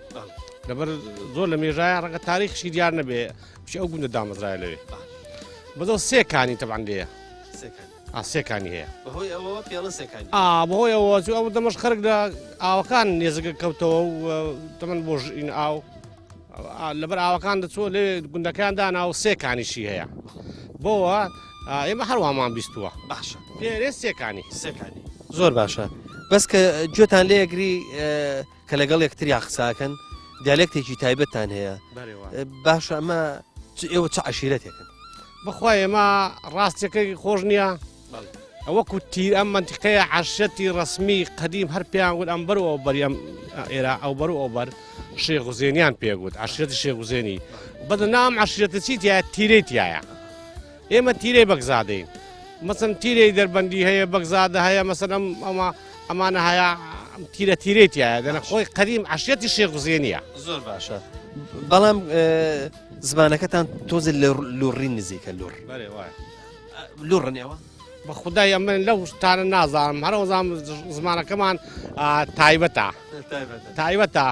لەبەر زۆر لە مێژایە ڕەنگە تاریخشی دیار نەبێ بشی ئەو گوندە دامەزرای لەوێ بەدڵ سێکانی تەبان لێە سێکانی هەیە بەهۆی ئەوە ئەو دەمەش خەرک لە ئاوەکان نێزگە کەوتەوە و تەمەن بۆ ژین ئاو لەبەر ئاوەکان دەچۆ لێ گوندەکاندا ناو سێکانیشی هەیە بۆەوە ئێمە هەروەمان بیستووە باشە پێرێ سێکانی زۆر باشە بەس کە گوێتان لێگری کە لەگەڵ یەکتریا قساکەن دیالێکتێکی تایبەتتان هەیە باشە ئەمە ئێوە چ عشیرەتێکن بخوای ئێمە ڕاستیەکەی خۆش نییە ئەوەکو تیر ئەم منتیقەیە عشەتی ڕسمی قەدیم هەر پێیان گوت ئەم بەرەوە بەریەم ئێرە ئەو بەر ئەوبەر شێخوزێنیان پێگوت عشرەتی شێخوزێنی بەدەنام عشرەتە چیتیایە تیرەی تایە ئێمە تیرەی بەگزادەین مەسن تیرەی دەربەندی هەیە بەگزادە هەیە مەسن ئەمانە هەیە تیرە تیرێتیایە دەنە خۆی قەدیم عشرەتی شێخوزێنیە زۆر باشە بەڵام زمانەکەتان تۆزە لە لوڕی نزیکە لوڕ لوڕنیەوە بە خودای ئەمە لەو شتانە نازانم هەرەوەزان زمانەکەمان تایبەتە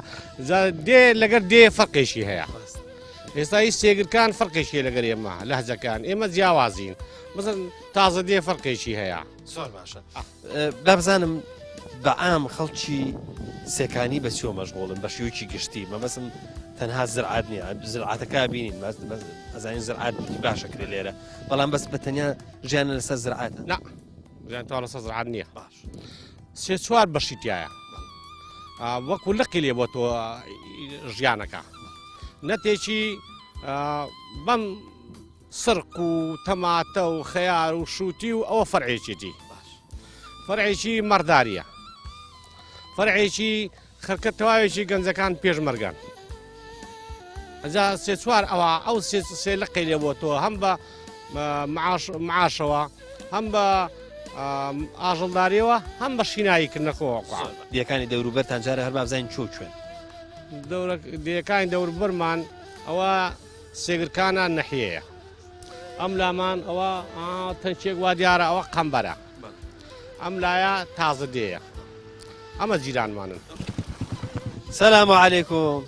دێ لەگەر دێ فەرقێکی هەیە ئێستا هیچ سێگرکان فەرقێکی لەگەر ئێمە لەهجەکان ئێمە جیاوازین مەسن تازە دێ فەرقێکی هەیە زۆر باشە بابزانم بە ئام خەڵکی سێکانی بە چۆ مەشغوڵن بە شێوکی گشتی مەمەسم تەنها زرعات نییە زرعاتەکە بینین ئەزانین زرعات باشەکرێ لێرە بەڵام بەس بە تەنیا ژیانە لەسەر زرعاتە ژیان تا لەسەر زرعات نییە سێ چوار بەشی تایە وەکو لەقی لێ بۆ تۆ ژیانەکە نەتێکی بەم سرق و تەماتە و خەیار و شووتی و ئەوە فەرعێکیتی فەرعێکی مەرداریە فەرعێکی خەرکە تەواوێکی گەنجەکان پێشمەرگان ئەجا سێ چوار ئەوە ئەو سێ لەقی لێ بۆ تۆ هەم بە معاشەوە هەم بە ئاژەڵداریەوە هەم بە شیناییکردنەکەەوە دیەکانی دەوروبەرتان جارە هەر بابزانین چۆ کوێن دیەکانی دەوروبەرمان ئەوە سێگرکانە نەحیەیە ئەم لامان ئەوە تەنچێک وا دیارە ئەوە قەمبەرە ئەم لایە تازە دێیە ئەمە جیرانمانن سەلام عەلەیکوم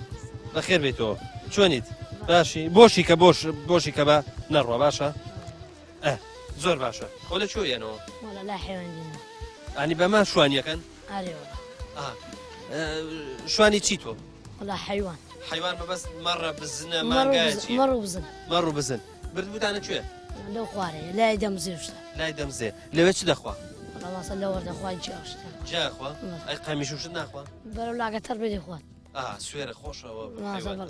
بەخێر بێتەوە چۆنیت باشی بۆشی کە بە نەڕوە باشە زۆر باشە خۆ لە چۆیەنەوە ئانی بەما شوانیەکەن شوانی چی تۆ حیوان بەبەست مەڕە بزنە مەڕ و بزن بردبووتانە کوێ لەو خوارێ لای دەمزێشتە لای دەمزێ لەوێ چ دەخوا ڕاستە لەوەردەخوای جیاشتە جاخوا ئەی قامیش وشت ناخوا بەرەو لاگەتەر بێ دەخوات سوێرە خۆشەوە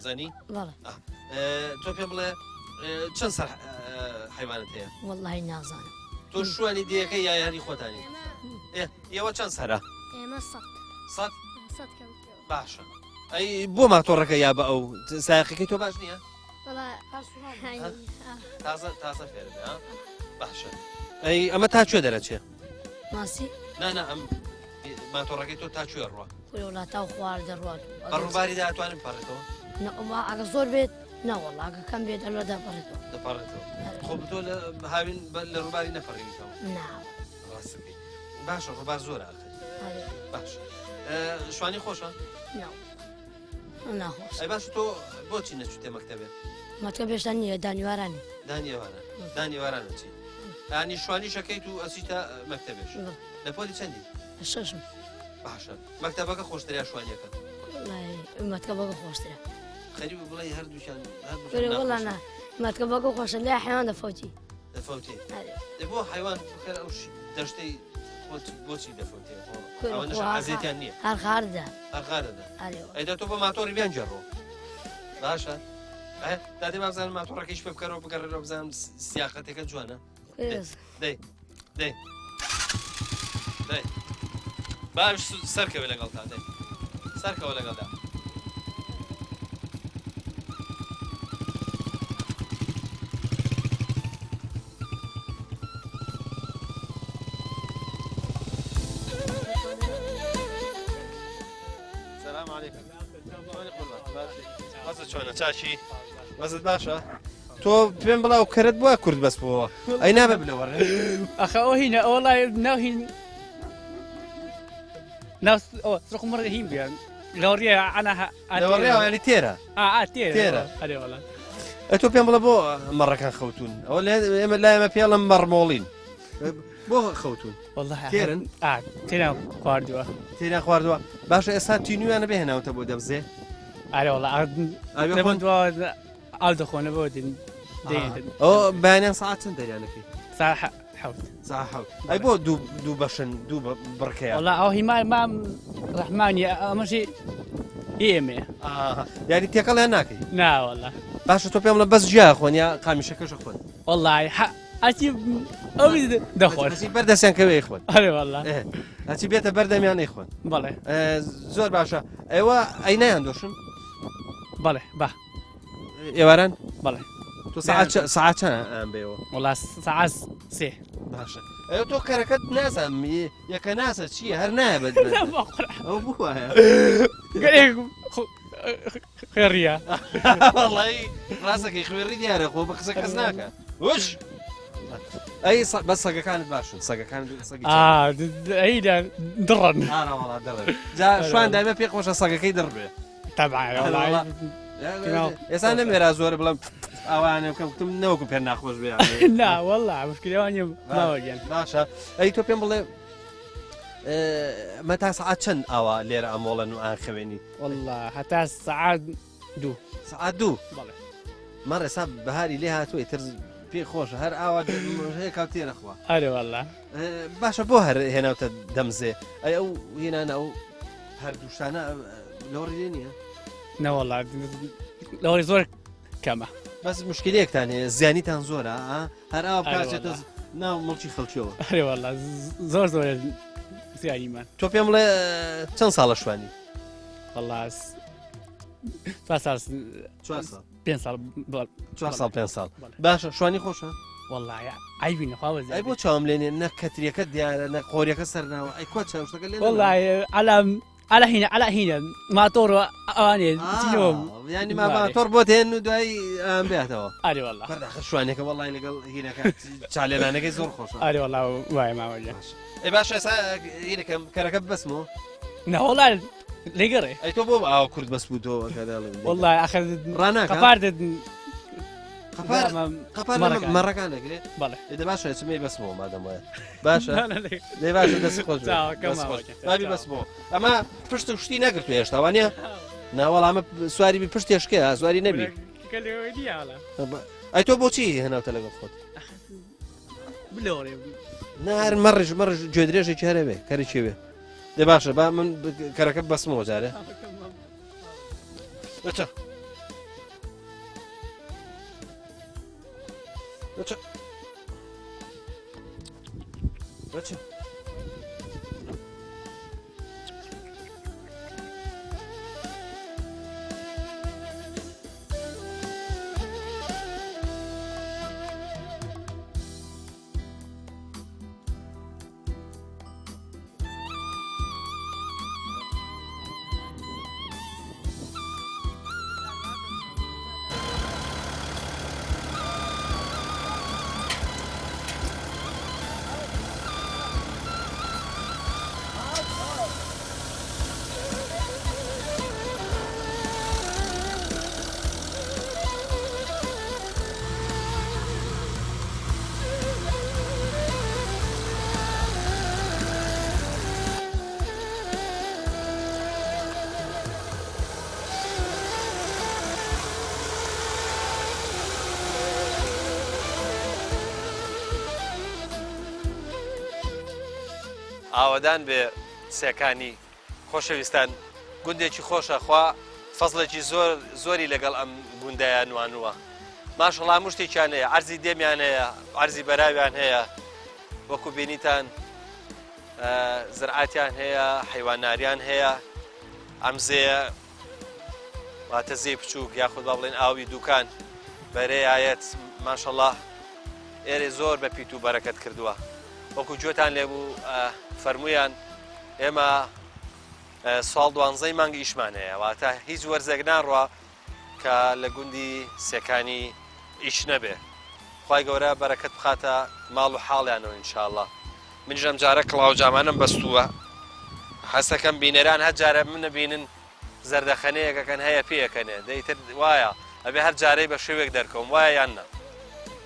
زانی بەڵێ تۆ پێ بڵێ چەند سەر حیوانت هەیە وەڵڵاهی نازانم تۆ شوانی دیەکەی یا یاری خۆتانی ئێوە چەند سەرە ئێمە سەد باشە ئەی بۆ ماتۆڕەکە یا بە ئەو سایقەکەی تۆ باش نییە تازە فێرە باشە ئەی ئەمە تا کوێ دەرەچێ ماسی نانە ئەم ماتۆڕەکەی تۆ تا کوێ ڕوە وڵات تا خوار دەڕوات بەڕووباری داتوانم پەڕێتەوە ئەگە زۆر بێت ناوەڵاگە کەم بێت ئەلۆ دەپەڕێتەوە دەپەڕێتەوە خۆ تۆ لە هاوین لە ڕووباری نەپەڕێتەوە ڕاستەکەی باشە ڕووبار زۆر باش شوانی خۆشە ناخۆش ئەی باش تۆ بۆچی نەچوتێ مەکتەبێت مەتکە بێشتان نییە دانیوارانی دانیێوارانە چی ینی شوانی شەکەیت و ئەسیتە مەکتەبێش لە پۆلی چەندی شەشم باشە مەکتەبەکە خۆشتریا شوانیەکە مەتکە بەگە خۆشترە خەریب بڵێ هەردووچان وڵانە مەتکە بەگە خۆشە لای حیوان دەفەوتی دەفەوتی بۆ حیوان بخێر ئەو دەشتەی بۆچی دەفۆتێ ئەوەنەش عازێتیان نییە هەرخاردا ئەخارەدا ئەیدا تۆ بە ماتۆری بیان جەڕۆ باشە دادێ بازانم ماتۆڕەکەیش پێ بکەرەوە بگەڕێرەوە بزانم سیاقەتێکە جوانە دەی دەی دەی باش سەرکەوێ لەگەڵ تا دەی سەرکەوە لەگەڵدا سلام علیکم بەزت چۆنە چاچی بەزت باشە تۆ پێم بڵاو کەرت بووە کورد بەس بووەوە ئەی نابە بلەوەڕێ ئەخە ئەو هینە ئەوڵای ناوهین ڕقمڕ هین بیان لەوڕێ لەوەڕێوانی تێرە تێرە تۆ پێم بڵە بۆ مەڕەکان خەوتون ئەوە ئێمە لایەمە پێڵم مەڕمۆڵین بۆ خەوتون تێرن تێنا خواردووە تێنا خواردووە باشە ئێستا تینویانە بهێناوتە بۆ دەبزێ ئاو دەخۆنە بۆ دین ئەو بەیانیان ساعت چەند دەریانەکەی حوت ئەی بۆ دوو بەشن دوو بڕکەیە وڵا ئەو هیمای مام ڕەحمانی ئەمەشی ئێمێ یاری تێکەڵیان ناکەی ناوەڵا باشە تۆ پێم لە بەس جیا خۆن یا قامیشەکەش خۆن وڵای ئەچی ئەو دەخۆن بەردەستیان کەوێی خۆن هەرێوەڵا ئەچی بێتە بەردەمیان نەیخۆن بەڵێ زۆر باشە ئێوە ئەی نەیان دۆشن بەڵێ بە ئێواران بەڵێ تۆ ساعت چەند بێەوە وڵا ساعت سێ باشە ئەو تۆ کەرەکەت نازانم یەکە ناسە چییە هەر نایە بەد ئەو بووایە خێڕیە وەڵی ڕاستەکەی خوێڕی دیارە خۆ بە قسە کەس ناکە وش ئەی بە سەگەکانت باشن سەگەکان ئەیدا دڕن شوان دامە پێ خۆشە سەگەکەی دەڕبێ ئێستا نەمێرا زۆر بڵم ئەوانە بکەم نەوەکو پێ ناخۆش بێ ناوەڵا مشکلەوانی ماوەگەن باشە ئەی تۆ پێم بڵێ مەتا سعات چەند ئاوا لێرە ئەمۆڵەن و ئاخەوێنی والله هەتا سعات دوو سعات دوو مەڕ ئێستا بەهاری لێ هاتووی تر پێی خۆشە هەر ئاوا کاو تێرەخوا ئەرێ والله باشە بۆ هەر هێناوتە دەمزێ ئەی ئەو هێنانە ئەو هەردووشانە لەوەڕێ نییە نەوەڵا لەوەی زۆر کەمە بەس مشکلەیەکتان هەیە زیانیتان زۆرە هەر ئاوا بکاتێتە ناو مڵکی خەڵکیەوە ئەرێ والله زۆر زۆر زیانیمان تۆ پێم بڵێ چەند ساڵە شوانی والله 4 ساڵ باشە شوانی خۆشە والله ئایبی نەخواوە ئەی بۆ چاوم لێنێ نە کەتریەکە دیارە نە قۆریەکە سەرناوە ئەی کۆ چاوشتەکە لێ والله على هنا ماتۆر ئەوانێ ینی ماتۆر بۆ هێن و دوایی بێتەوە ئەرێ والله شوانێکە وڵی لەگەڵ هینەکە چالێنانەکەی زۆر خۆشە ئەرێ والله وای ماوەجە ئەی باشە ئێستا هینەکەم کەرەکە بەسمەوە نەوەڵا لێگەڕێ ئەی تۆ بۆ ئاوا کورد بەس بوو تۆ والله ئەخر ڕاناکە مەڕەکان دەگرێت بەڵێ ئێدە باشە چمەی بەسمەوە مادەم وایە باشە لێ باشە دەستی خۆش بابی بەسمەوە ئەمە پشت و شتی نەگرتو هێشتا وانە ناوەڵ ئەمە سواری بی پشت هێشکەیە سواری نەبی ئەی تۆ بۆچی هێناوتە لەگەڵ خۆت نار مەڕژ گوێ درێژێکی هەرە بێ کەری چێ بێ دێ باشە با من کەرەکە بەسمەوە جارێ Gotcha. ئاوادان بێ سێکانی خۆشەویستان گوندێکی خۆشە خوا فەزڵێکی زۆری لەگەڵ ئەم گوندەیە نوانووە ماشەڵڵا هەموو شتێکیان هەیە عەرزی دێمیان هەیە عەرزی بەراویان هەیە وەکو بینیتان زرعاتیان هەیە حیواناریان هەیە ئەمزەیە واتە زێ بچووک یاخود با بڵێن ئاوی دوکان بەرەیەت ماشەڵڵا ئێرێ زۆر بە پیت و بەرەکەت کردووە وەکو گوێتان لێبوو فەرمویان ئێمە ساڵ 12 مانگی ئیشمان هەیە واتە هیچ وەرزێک ناڕوە کە لە گوندی سێکانی ئیش نەبێ خی گەورە بەرەکەت بخاتە ماڵ و حاڵیانەوە ئینشاءڵڵا منیش ئەم جارە کڵاو جامانم بەستووە حەسەکەم بینەران هەر جارە من نەبینن زەردەخەنەیەکەکەن هەیە پێەکەنێ دەیتر وایە ئەبێ هەر جارەی بە شێوێک دەرکەوم وایە یاننا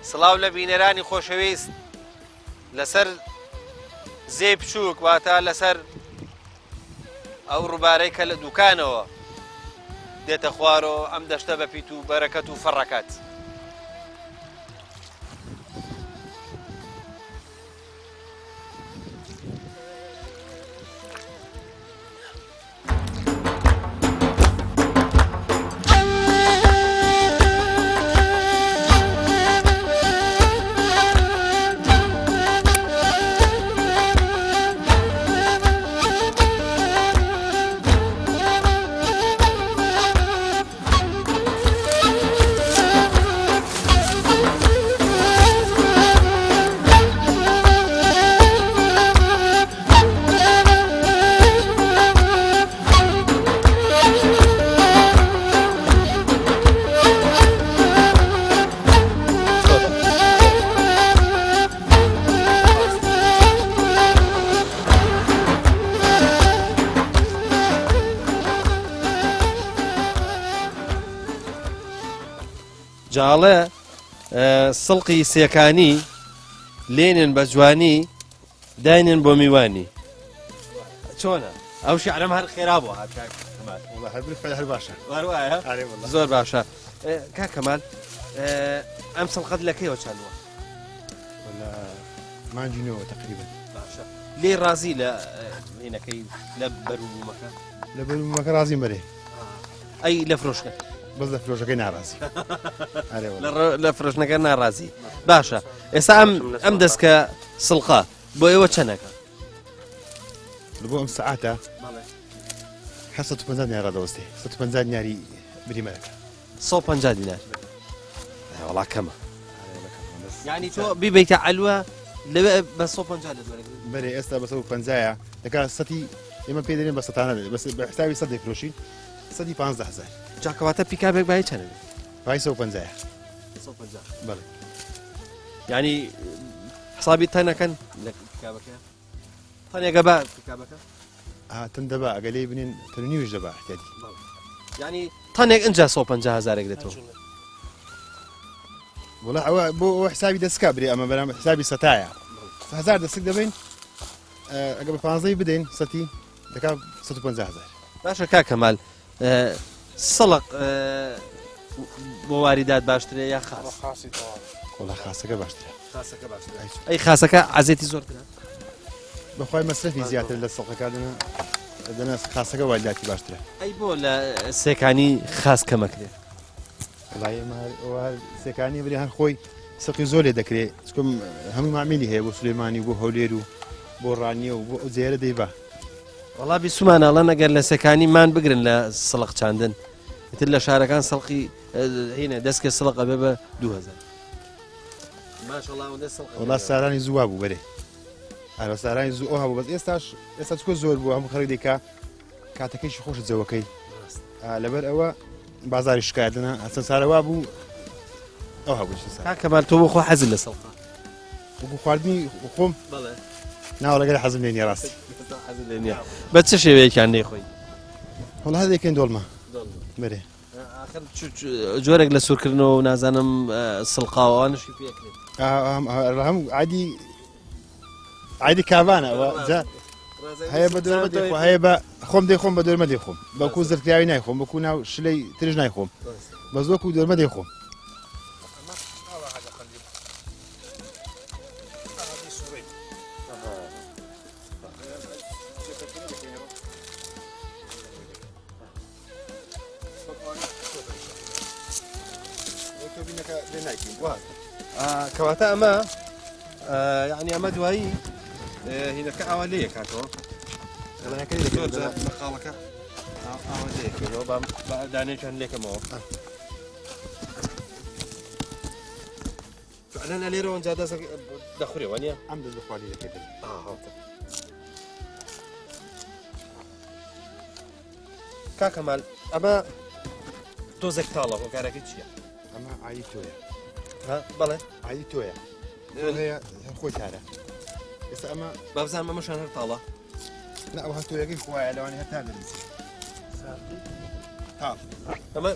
سڵاو لە بینەرانی خۆشەویست لەسەر زێ بچووک واتە لەسەر ئەو ڕووبارەی کە لە دوکانەوە دێتە خوارەوە ئەم دەشتە بە پیت و بەرەکەت و فەڕەکەت جاڵێ سڵقی سێکانی لێنن بە جوانی داینن بۆ میوانی چۆنە ئەو شیعرەم هەر خێرا بووە هەر باشە زۆر باشە کاکەمال ئەم سڵقەت لەکەیەوە چاندووە مانجینەوە تقریبا لێ ڕازی لە هینەکەی لە بەروبوومەکە لە بەروبوومەکە ڕازیم بەرێ ئەی لە فرۆشکە بەس لە فرۆشەکەی ناڕازی لە فرۆشنەکە ناڕازی باشە ئێستا ئەم دەستکە سڵقا بۆ ئێوە چەندەکە بۆ ئەم سەعاتە 150 دینار ڕادەوەستێ 150 دیناری بریمەرەکە 150 دینار وڵا کەمە یعنی تۆ بیبیتە ئەلوە لەوێ بە 150 بەرێ ئێستا بە 150 دەکات سەتی ئێمە پێ دەێن بە سەتانە بە حسابی سەد دەفرۆشین سەدی 15000 جاکەواتە پیکابێک بای چەند پای 150 بەڵێ ینی حسابی تەنەکەن لە پیکابەکە تەنێکە بە پیکابەکە تەن دەبا ئەگە لێ بنین تەنیویش دەبا احتیاجی ینی تەنێک ئەنجا 150,000 دێتەوە وڵا ئەوە بۆ حسابی دەستکا برێ ئەمە بەرام حسابی سەتایە 1000 دەستک دەبین ئەگە بە 15 بدەین سەتی دەکات 150,000 باشە کاکەمال سەڵق بۆ واریدات باشترێ یا خاص وڵا خاسەکە باشترە ئەی خاسەکە عەزێتی زۆر بەخوای مەسرەفی زیاتر لە سەڵقەکە دەنا خاسەکە واریداتی باشترە ئەی بۆ لە سێکانی خاس کەمەکرێ وڵای سێکانی بری هەر خۆی سەقی زۆر لێ دەکرێت چکم هەموو معمیلی هەیە بۆ سولێمانی بۆ هەولێر و بۆ ڕانیە و بۆ جێرە دەیبا وڵا بیسومانەڵە نەگەر لە سەکانی مان بگرن لە سڵق چاندن تر لە شارەکان سەڵقی هینە دەستکە سڵق ئەبێ بە 2000 وڵا سارانی زووا بوو بەرێ ئەرە سارانی زوو ئەو هەبوو بەس ئێستا چکۆ زۆر بوو هەموو خەڵک دێکا کاتەکەیشی خۆش جەوەکەی لەبەر ئەوە بازاری شکایەتنە ئەسە سارەوا بوو ئەو هەبوو کاکەمال تۆ بۆ خۆ حەزت لە سەڵقا وەکو خواردنی خۆم ناوە لەگەر حەزم لێ نییە ڕاستی بە چ شێوەیەکیان نەیخۆی وڵا هەدێکەین دۆڵمە بەرێ جۆرێک لە سوورکردنەوە و نازانم سڵقاوانشی پێکرێت هەموو عادی کابانە هەیە بە دۆرمە دێخۆ هەیە بە خۆم دەیخۆم بە دۆرمە دەیخۆم بەکو زرکراوی نایخۆم بەکو ناو شلەی ترش نایخۆم بە زۆکو دۆرمە دەیخۆم کەواتە ئەمە یعنی ئەمە دوایی هینەکە ئاوا لێیە کاتەوە خاڵەکە ئاوا لێکەوە دانێکیان لێکەمەوە ئەلەن لێرەوە جا دەست دەخورێ وانە ئەم دەست بخوالی دەکەێت کاکەمال ئەمە تۆزێک تاڵە هۆکارەکەی چییە؟ ئەمە ئایی تۆیە بەڵێ ئایی تۆیە هەیە خۆی تارە ئێستا ئەمە بابزان ئەمەشان هەر تاڵە لا ئەو هەتۆیەکەی خۆیە لەوانی هەتا دەنووسی تاڵ ئەمە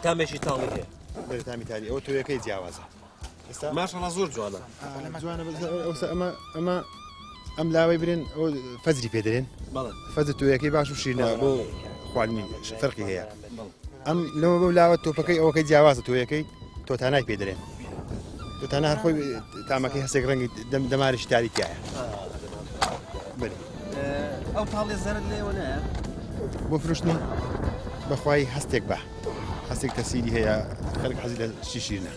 تامێکی تاڵی هەیە بەرتامی تاری ئەوە تۆیەکەی جیاوازە ئێستا ماشەڵڵا زۆر جوانە جوانە ئەمە ئەم لاوەی برێن ئەو فەزری پێدرێن فەزر تۆیەکەی باش و شیرنە بۆ خواردنی فەرقی هەیە ئەم لەوە بەو لاوە تۆپەکەی ئەوەکەی جیاوازە تۆیەکەی تۆتانای پێدرێن تۆتانە هەر خۆی تامەکەی هەستێک ڕەنگی دەمارشی تاریکایە ئەو تاڵێ زەرد لێوە نایە بۆ فرشتنی بەخوای هەستێک بە هەستێک تەسیری هەیە خەڵک حەزی لە شیرنە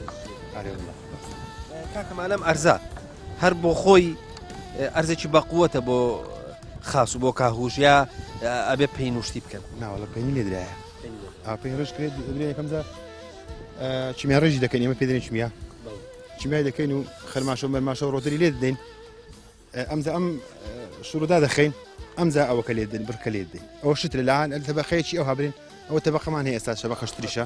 کاکەمالەم ئەرزە هەر بۆ خۆی ئەرزێکی بەقووەتە بۆ خاس و بۆ کاهوش یا ئەبێ پێی نوشتی بکەن ناوەڵە پێنی لێدرایە پێی ڕێژ کرێت یەکەمدا چمیا ڕێژی دەکەین ئێمە پێدرێن چمیا چمیای دەکەین و خەرماشە مەرماشە و ڕۆتری لێ دەدەین ئەمزە ئەم شورودا دەخەین ئەمزە ئەوەکە لێ دێن بڕکە لێ دەین ئەوە شتر لەلاان تەبەخەیەکی ئەو هابرین ئەوە تەبەقەمان هەیە ئێستا شەبە خەشتریشە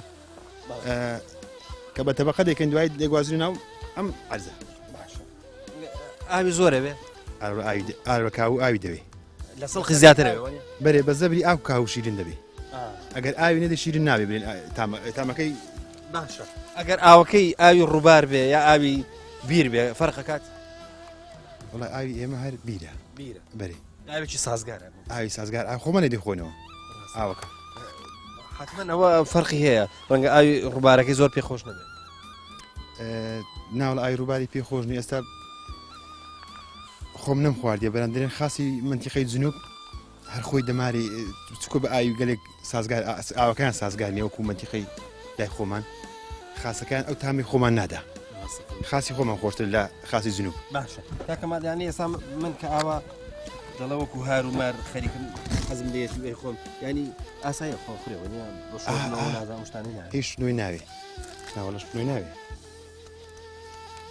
کە بە تەبەقە دەکەین دوای لێگوازری ناو ئەم ئەرزە ئاوی زۆرە بێ ئاروکاو ئاوی دەوێ لە سڵخی زیاترە بەرێ بە زەبری ئاو کاو شیرین دەبێ ئەگەر ئاوی نەدە شیرین نابێ برێن تامەکەی باشە ئەگەر ئاوەکەی ئاوی ڕووبار بێ یا ئاوی بیر بێ فەرقەکات وڵای ئاوی ئێمە هەر بیرە بەرێ ئاوێکی سازگارە ئاوی سازگار خۆمە نەدەخۆنەوە ئاوەکە حتمما ئەوە فەرقی هەیە ڕەنگە ئاوی ڕووبارەکەی زۆر پێخۆش نەبێت ناوڵ ئاوی ڕووباری پێخۆشنی ئێستا خۆم نەم خواردیە بەرەندرێن خاصی منتیقەی جنوب هەر خۆی دەماری چکۆ بە ئاوی گەلێک سازگار ئاوەکان سازگار نیە وەکو منتیقەی لای خۆمان خاسەکان ئەو تامی خۆمان نادا خاصی خۆمان خۆشتر لە خاصی جنوب باشە کاکەمادیانی ئێستا من کە ئاوا دەڵە وەکو هار و مار خەریکم حەزم لێت وێ خۆم ینی ئاسایە خۆ خوێوە نازان شتانی ناوێ هیچ نوێی ناوێ ناوەڵەش نوێی ناوێ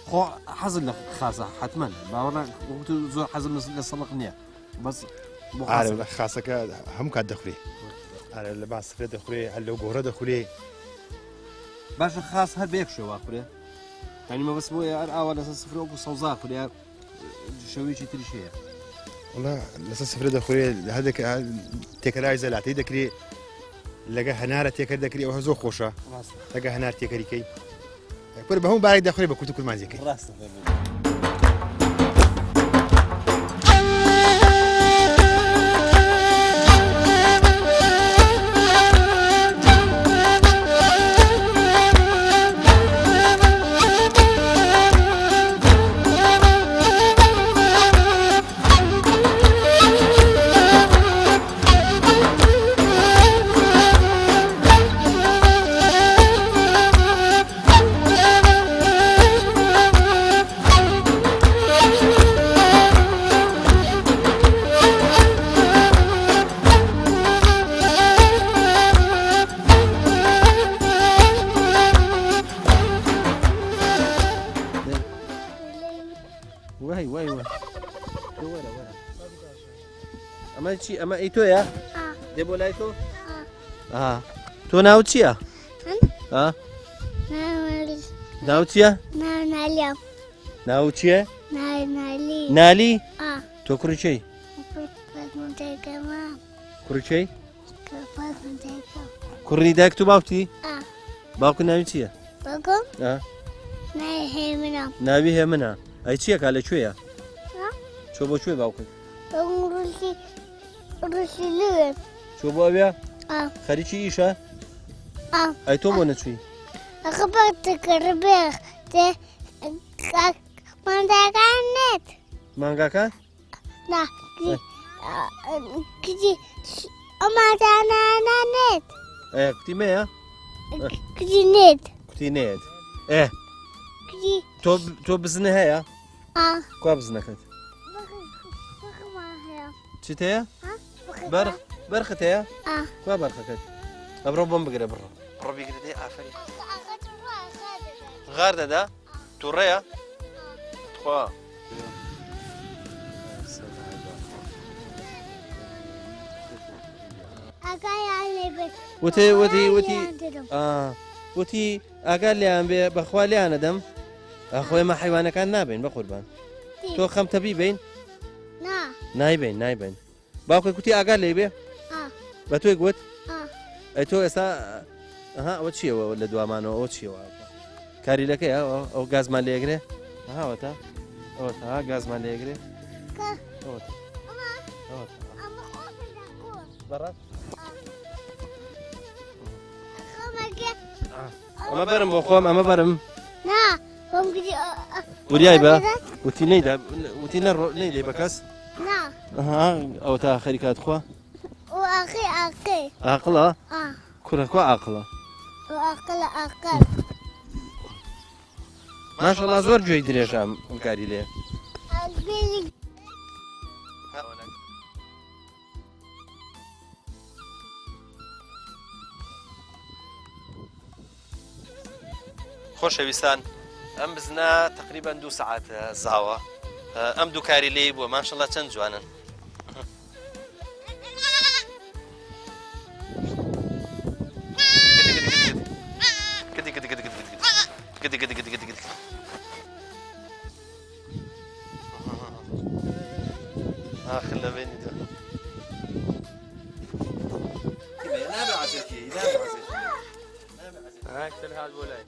خۆ حەزم لە خاسە حتمما باوەڕ زۆر حەزم لە سەڵق نییە بەس لە خاسەکە هەموو کات دەخورێ لە باسفرە دەخورێ هەر لەو گۆڕە دەخورێ باشە خاس هەر بەیەک شێوە خوێ ینی مەبەست بۆیە هەر ئاوا لەسەر سفرە وەکو سەوزا خورێ شەوێکی تریش هەیە وڵا لەسەر سفرە دەخورێ هەردێک تێکەرای زەلاتی دەکرێت لەگە هەنارە تێکەر دەکری ئەوە زۆر خۆشە لەگە هەنار تێکەریکەی پر بە هەموو بارێک دەخورێ بە کورت و کورمانجیەکەی ئەمە چی ئەمە ئەی تۆیە دێ بۆ لای تۆ تۆ ناو چییە ناو چییە ناو چییە نالی تۆ کوڕچەی کوڕچەی کوڕنی دایک تو باوکی باوکو ناوی چییە ناوی هێمنە ئەی چییە کا لەکوێیە چۆ بۆ کوێ باوکت چۆ بۆ ئەوێ خەریکی ئیشە ئەی تۆ بۆ نەچووی مانگاکانێت مانگاکە ئەمادانانێت کتیمەیە كتينيت کوتینێت ئێ كتي تۆ بزنە هەیە کوا بزنەکەت چیت هەیە بەرخت هەیە کوا بەرخەکەت ئەبڕۆ بۆم بگرە بڕۆ بیگرێ ئافری غار دەدا تووڕەیە خوا وتی ئاگار لیان بێ بەخوا لیانە دەم ئەخۆی مە حیوانەکان نابین بە قوربان تۆ خەمتە بیبین نایبین باوکە کوتی ئاگار لێ بێ بە تۆی گوت ئەی تۆ ئێستا ئەوە چیەوە لە دوامانەوە ئەوە چیەوە کاریلەکەی ئەو گازمان لێگرێ هاوەتە ئەوە گازمان لێگرێ بەڕات ئەمە بەرم بۆ خۆم ئەمە بەرم وریای بە وتی نەیدا وتی نەیدەی بە کەس ئەوە تا خەریکات خوا عاقڵە کورە کوا عاقڵە ماشەڵڵا زۆر گوێی درێژە ئەم کاری لێ خۆشەویستان ئەم بزنە تقریبا 2 ساعات زاوە ئەم دوو کاری لێی بووە ماشەڵڵا چەند جوانن آخر لبيني ده نابع عزيزي هاك هذا ولاي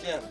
كم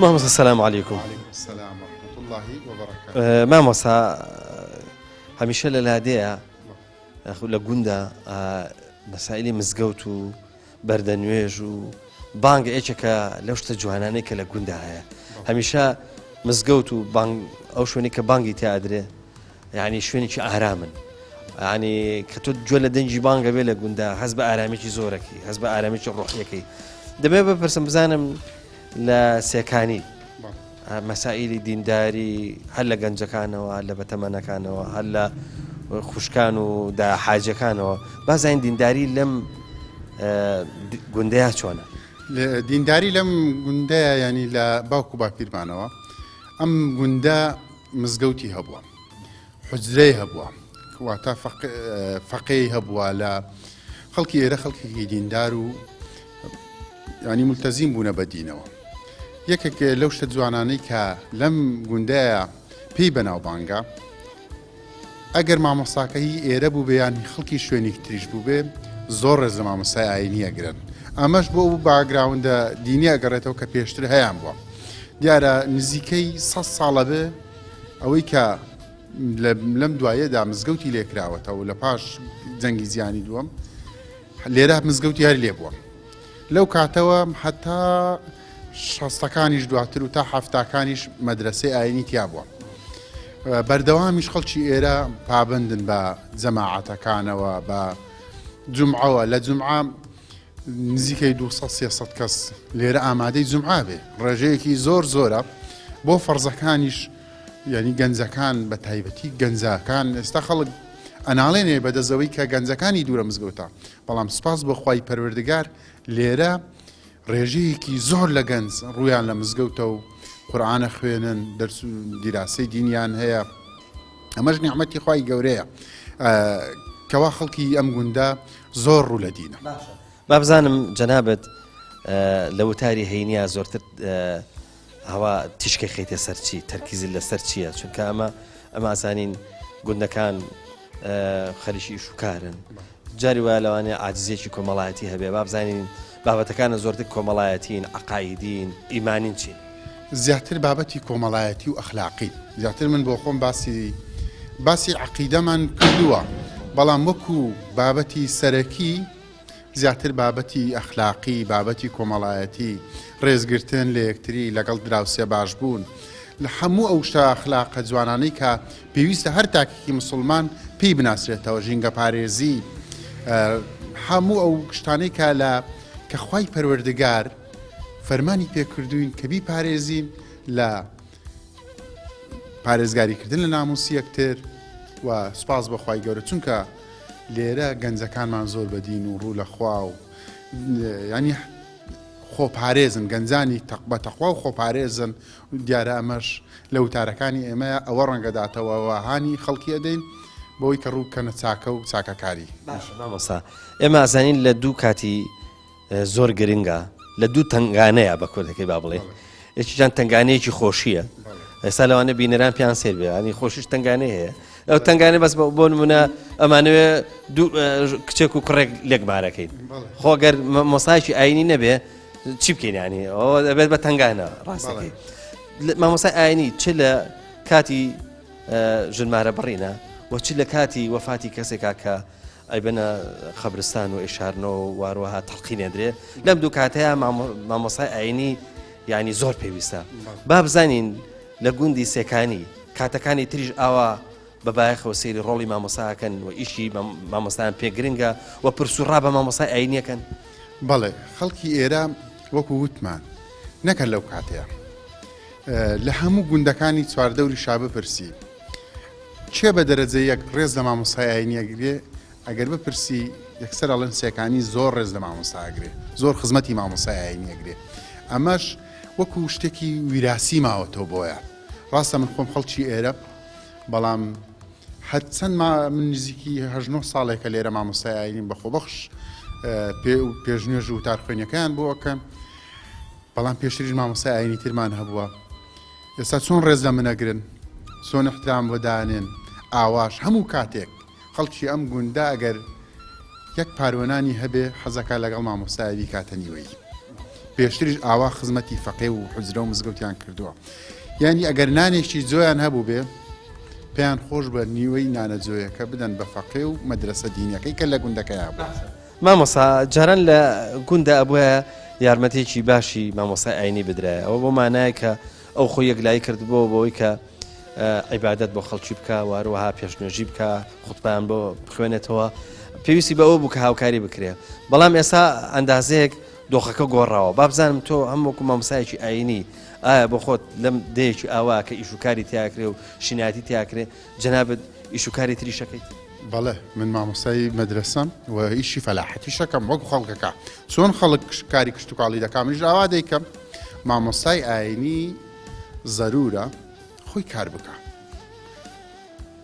مامۆستا السلام عليكم. وعليكم السلام ورحمة الله وبركاته. مامۆستا هەمیشە لە لادەیە لە گوندە مەسائلی مزگەوت و بەردەنوێژ و بانگ ئێکێکە لەو شتە جوانانەی کە لە گوندا هەیە هەمیشە مزگەوت و ئەو شوێنی کە بانگی تیادرێ یعنی شوێنێکی ئارامن ینی کە تۆ گوێ لە دەنجی بانگە بێ لە گوندا هەست بە ئارامێکی زۆرەکەی هەست بە ئارامێکی ڕۆحیەکەی دەبێت بپرسم بزانم لە سێکانی مەسائلی دینداری هەر لە گەنجەکانەوە لە بەتەمەنەکانەوە هەر لە خوشکان و داحاجەکانەوە بازین دینداری لەم گوندەیە چۆنە دینداری لەم گوندەیە ینی لە باوکو باپیرمانەوە ئەم گوندە مزگەوتی هەبووە حوجرەی هەبووە واتە فەقەی هەبووە لە خەڵکی ئێرە خەڵکێکی دیندار و ینی ملتەزیم بوونە بە دینەوە یەکێک لەو شتە جوانانەی کە لەم گوندەیە پێی بەناوبانگە ئەگەر مامۆستاکەی ئێرە بوو بێ یانی خەڵکی شوێنی تریش بوو بێ زۆر ڕێز لە مامۆستای ئاینی ئەگرن ئەمەش بۆ باگراوندە دینی ئەگەڕێتەوە کە پێشتر هەیان بووە دیارە نزیکەی 100 ساڵە بێ ئەوەی کە لەم دوایەدا مزگەوتی لێکراوەتەوە لە پاش جەنگی زیانی دووەم لێرە مزگەوتی هەر لێ بووە لەو کاتەوە حتا شەستەکانیش دواتر و تا هەفتاکانیش مەدرسەی ئاینی تیا بووە بەردەوامیش خەڵکی ئێرە پابندن بە جەماعەتەکانەوە بە جومعەوە لە جومعە نزیکەی 200 کەس لێرە ئامادەی جومعا بێ ڕێژەیەکی زۆرە بۆ فەرزەکانیش یعنی گەنجەکان بە تایبەتی گەنجەکان ئێستا خەڵک ئەناڵێنێ بەدەزەوەی کە گەنجەکانی دوورە مزگەوتە بەڵام سپاس بۆ خوای پەروەردگار لێرە ڕێژەیەکی زۆر لە گەنج ڕویان لە مزگەوتە و قورئانە خوێنن دەرس و دیراسی دینیان هەیە ئەمەش نیعمەتی خوای گەورەیە کەوا خەڵکی ئەم گوندە زۆر ڕوو لە دینە با بزانم جەنابەت لە وتاری هەینیا زۆرتر هەوا تیشکە خەیتە سەرچی تەرکیزی لەسەر چییە چونکە ئەمە ئازانین گوندەکان خەریکی شوکارن جاری وایە لەوانێ عاجزێکی کۆمەڵایەتی هەبێ با بزانین بابەتەکانە زۆرتر کۆمەڵایەتین عقایدین ئیمانین چین زیاتر بابەتی کۆمەڵایەتی و ئەخلاقی زیاتر من بۆ خۆم باسی عقیدەمان کردووە بەڵام وەکو بابەتی سەرەکی زیاتر بابەتی ئەخلاقی بابەتی کۆمەڵایەتی ڕێزگرتن لە یەکتری لەگەڵ دراوسێ باش بوون لە هەموو ئەو شتە ئەخلاقە جوانانەی کە پێویستە هەر تاکێکی مسلمان پێی بناسرێتەوە ژینگە پارێزی هەموو ئەو شتانەی کە خوای پەروەردگار فەرمانی پێکردوین کە بی پارێزین لە پارێزگاریکردن لە ناموسی یەکتر و سپاس بە خوای گەورە چونکە لێرە گەنجەکانمان زۆر بەدین و ڕوو لە خوا و ینی خۆپارێزن گەنجانی بە تەخوا و خۆپارێزن و دیارە ئەمەش لە وتارەکانی ئێمە ئەوە ڕەنگەداتەوە وهانی خەڵکی ئەدەین بۆی کە ڕووکەنە چاکە و چاکەکاری مامۆستا ئێمە ئازانین لە دوو کاتی زۆر گرنگە لە دوو تنگانەیە بە کوردەکەی با بڵێ یەکیجان تنگانەیەکی خۆشیە ئێستا لەوانە بینەران پیان سێر بێ ینی خۆشیش تنگانەیە هەیە ئەو تنگانە بەس بۆ نمونە ئەمانەوێ کچێک و کوڕێک لێکمارەکەین خۆگەر مۆسایکی ئاینی نەبێ چی بکەین ینی ئەوە دەبێت بە تنگانە ڕاستەکەی مامۆسای ئاینی چ لە کاتی ژنمارە بڕینە و چ لە کاتی وەفاتی کەسێکا کە ئەیبەنە خەبرستان و ئێشارنەوە و واروەها تەڵقینێدرێ لەم دوو کاتەیە مامۆسای ئاینی ینی زۆر پێویستە با بزانین لە گوندی سێکانی کاتەکانی تریژ ئاوا بەبایەخەوە سەیری ڕۆڵی مامۆساکەن و ئیشی مامۆستایان پێگرنگە و پرسوڕا بە مامۆسای ئاینیەکەن بەڵێ خەڵکی ئێرە وەکو وتمان نەکەن لەو کاتەیە لە هەموو گوندەکانی چواردەوری شابە پرسی چێ بە دەرەجە یەک ڕێز لە مامۆسای ئاینیەگرێ ئەگەر بپرسی یەکسەر ئەڵەن سێکانی زۆر ڕێز لە مامۆساگرێ زۆر خزمەتی مامۆسای ئاینیەگرێ ئەمەش وەکو شتێکی ویراسی ماوەتەوە بۆیە ڕاستە من خۆم خەڵکی ئێرە بەڵام حد چەند من نزیکی 19 ساڵێکە لێرە مامۆستای ئاینیم بەخۆبەخش پێشنوێژ و تارخوێنیەکەیان بۆکەن بەڵام پێشتریش مامۆستای ئاینی ترمان هەبووە ئێستا چۆن ڕێز لە منەگرن چۆن احترام بۆدانێن ئاواش هەموو کاتێک خەڵکی ئەم گوندە ئەگەر یەک پارۆنانی هەبێ حەزەکە لەگەڵ مامۆستایەوی کاتە نیوەی پێشتریش ئاوا خزمەتی فەقێ و حوزرە و مزگەوتیان کردووە یعنی ئەگەر نانێکی جۆیان هەبوو بێ پێیان خۆش بە نیوەی نانەجۆیەکە بدەن بە فەقێ و مەدرسە دینیەکەی کە لە گوندەکەیە بوو مامۆسا جاران لە گوندە ئەبووە یارمەتێکی باشی مامۆسای ئاینی بدرایە ئەوە بۆ مانایە کە ئەو خۆی یەکلایی کردبووە بۆی کە عیبادەت بۆ خەڵکی بکە واروەها پێشنوێژی بکە خوتبان بۆ بخوێنێتەوە پێویستی بە ئەوە بوو کە هاوکاری بکرێ بەڵام ئێستا ئەندازەیەک دۆخەکە گۆڕاوە با بزانم تۆ هەمووکو مامۆسایەکی ئاینی ئایا بۆ خۆت لەم دەیەکی ئاوا کە ئیشوکاری تیاکرێ و شیناتی تیاکرێ جەنابەت ئیشوکاری تریشەکەیت بەڵێ من مامۆستای مەدرسەم و ئیشی فەلاحەتی شەکەم وەکو خەڵکەکە چۆن خەڵک کاری کشت و کاڵی دەکا منیش ئاوا دەیکەم مامۆستای ئاینی زەرورە خۆی کار بکە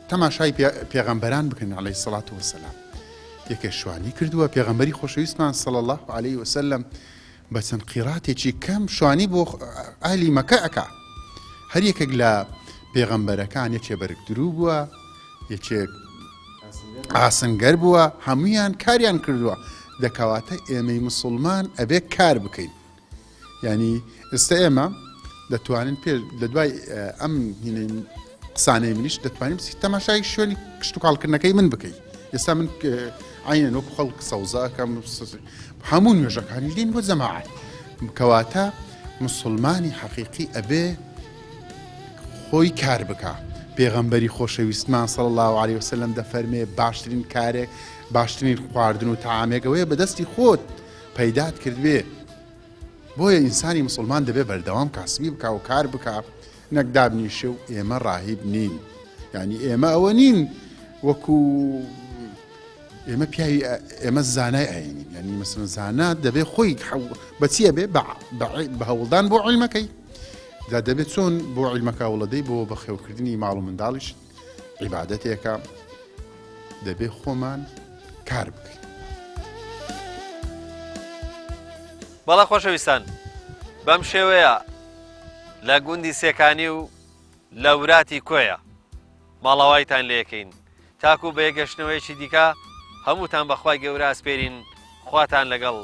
تەماشای پێغەمبەران بکەن عەلەیهی سەڵات وەسەلام یەکێ شوانی کردووە پێغەمبەری خۆشەویستمان صلی الله علیه وسلم بە چەند قیراتێکی کەم شوانی بۆ ئاهلی مەکە ئەکا هەر یەکێک لە پێغەمبەرەکان یەکێ بەرگ دروو بووە یەکێک ئاسنگەر بووە هەمویان کاریان کردووە دەکەواتە ئێمەی مسلمان ئەبێ کار بکەین ینی ئێستا ئێمە دەتوانین لە دوای ئەم قسانەی منیش دەتوانین تەماشای شوێنی کشت و کاڵکردنەکەی من بکەین ئێستا من عینەن وەکو خەڵک سەوزاکەم هەموو نوێژەکانی دین بۆ جەماعەت کەواتە مسلمانی حەقیقی ئەبێ خۆی کار بکە پێغەمبەری خۆشەویستمان صلی الله علیه وسلم دەفەرمێ باشترین کارێک باشترین خواردن و تەعامێک ئەوەیە بەدەستی خۆت پەیدات کردوێ بۆیە ئینسانی مسلمان دەبێ بەردەوام کاسبی بکە و کار بکە نەک دابنیشە و ئێمە ڕاهیب نین یعنی ئێمە ئەوە نین وەکو ئێمە پیاوی ئێمە زانای ئاینین یعنی مەسەڵەن زانا دەبێ خۆی بەچیە بێ بە هەوڵدان بۆ عیلمەکەی دا دەبێت چۆن بۆ عیلمەکە وڵەدەی بۆ بەخێوکردنی ماڵ و منداڵیش عیبادەتێکە دەبێ خۆمان کار بکەین. بەڵا خۆشەویستان بەم شێوەیە لە گوندی سێکانی و لە وراتی کۆیە ماڵەوایتان لێکەین تاکو بە یەگەشتنەوەیەکی دیکە هەمووتان بەخوای گەورە ئاسپێرین خواتان لەگەڵ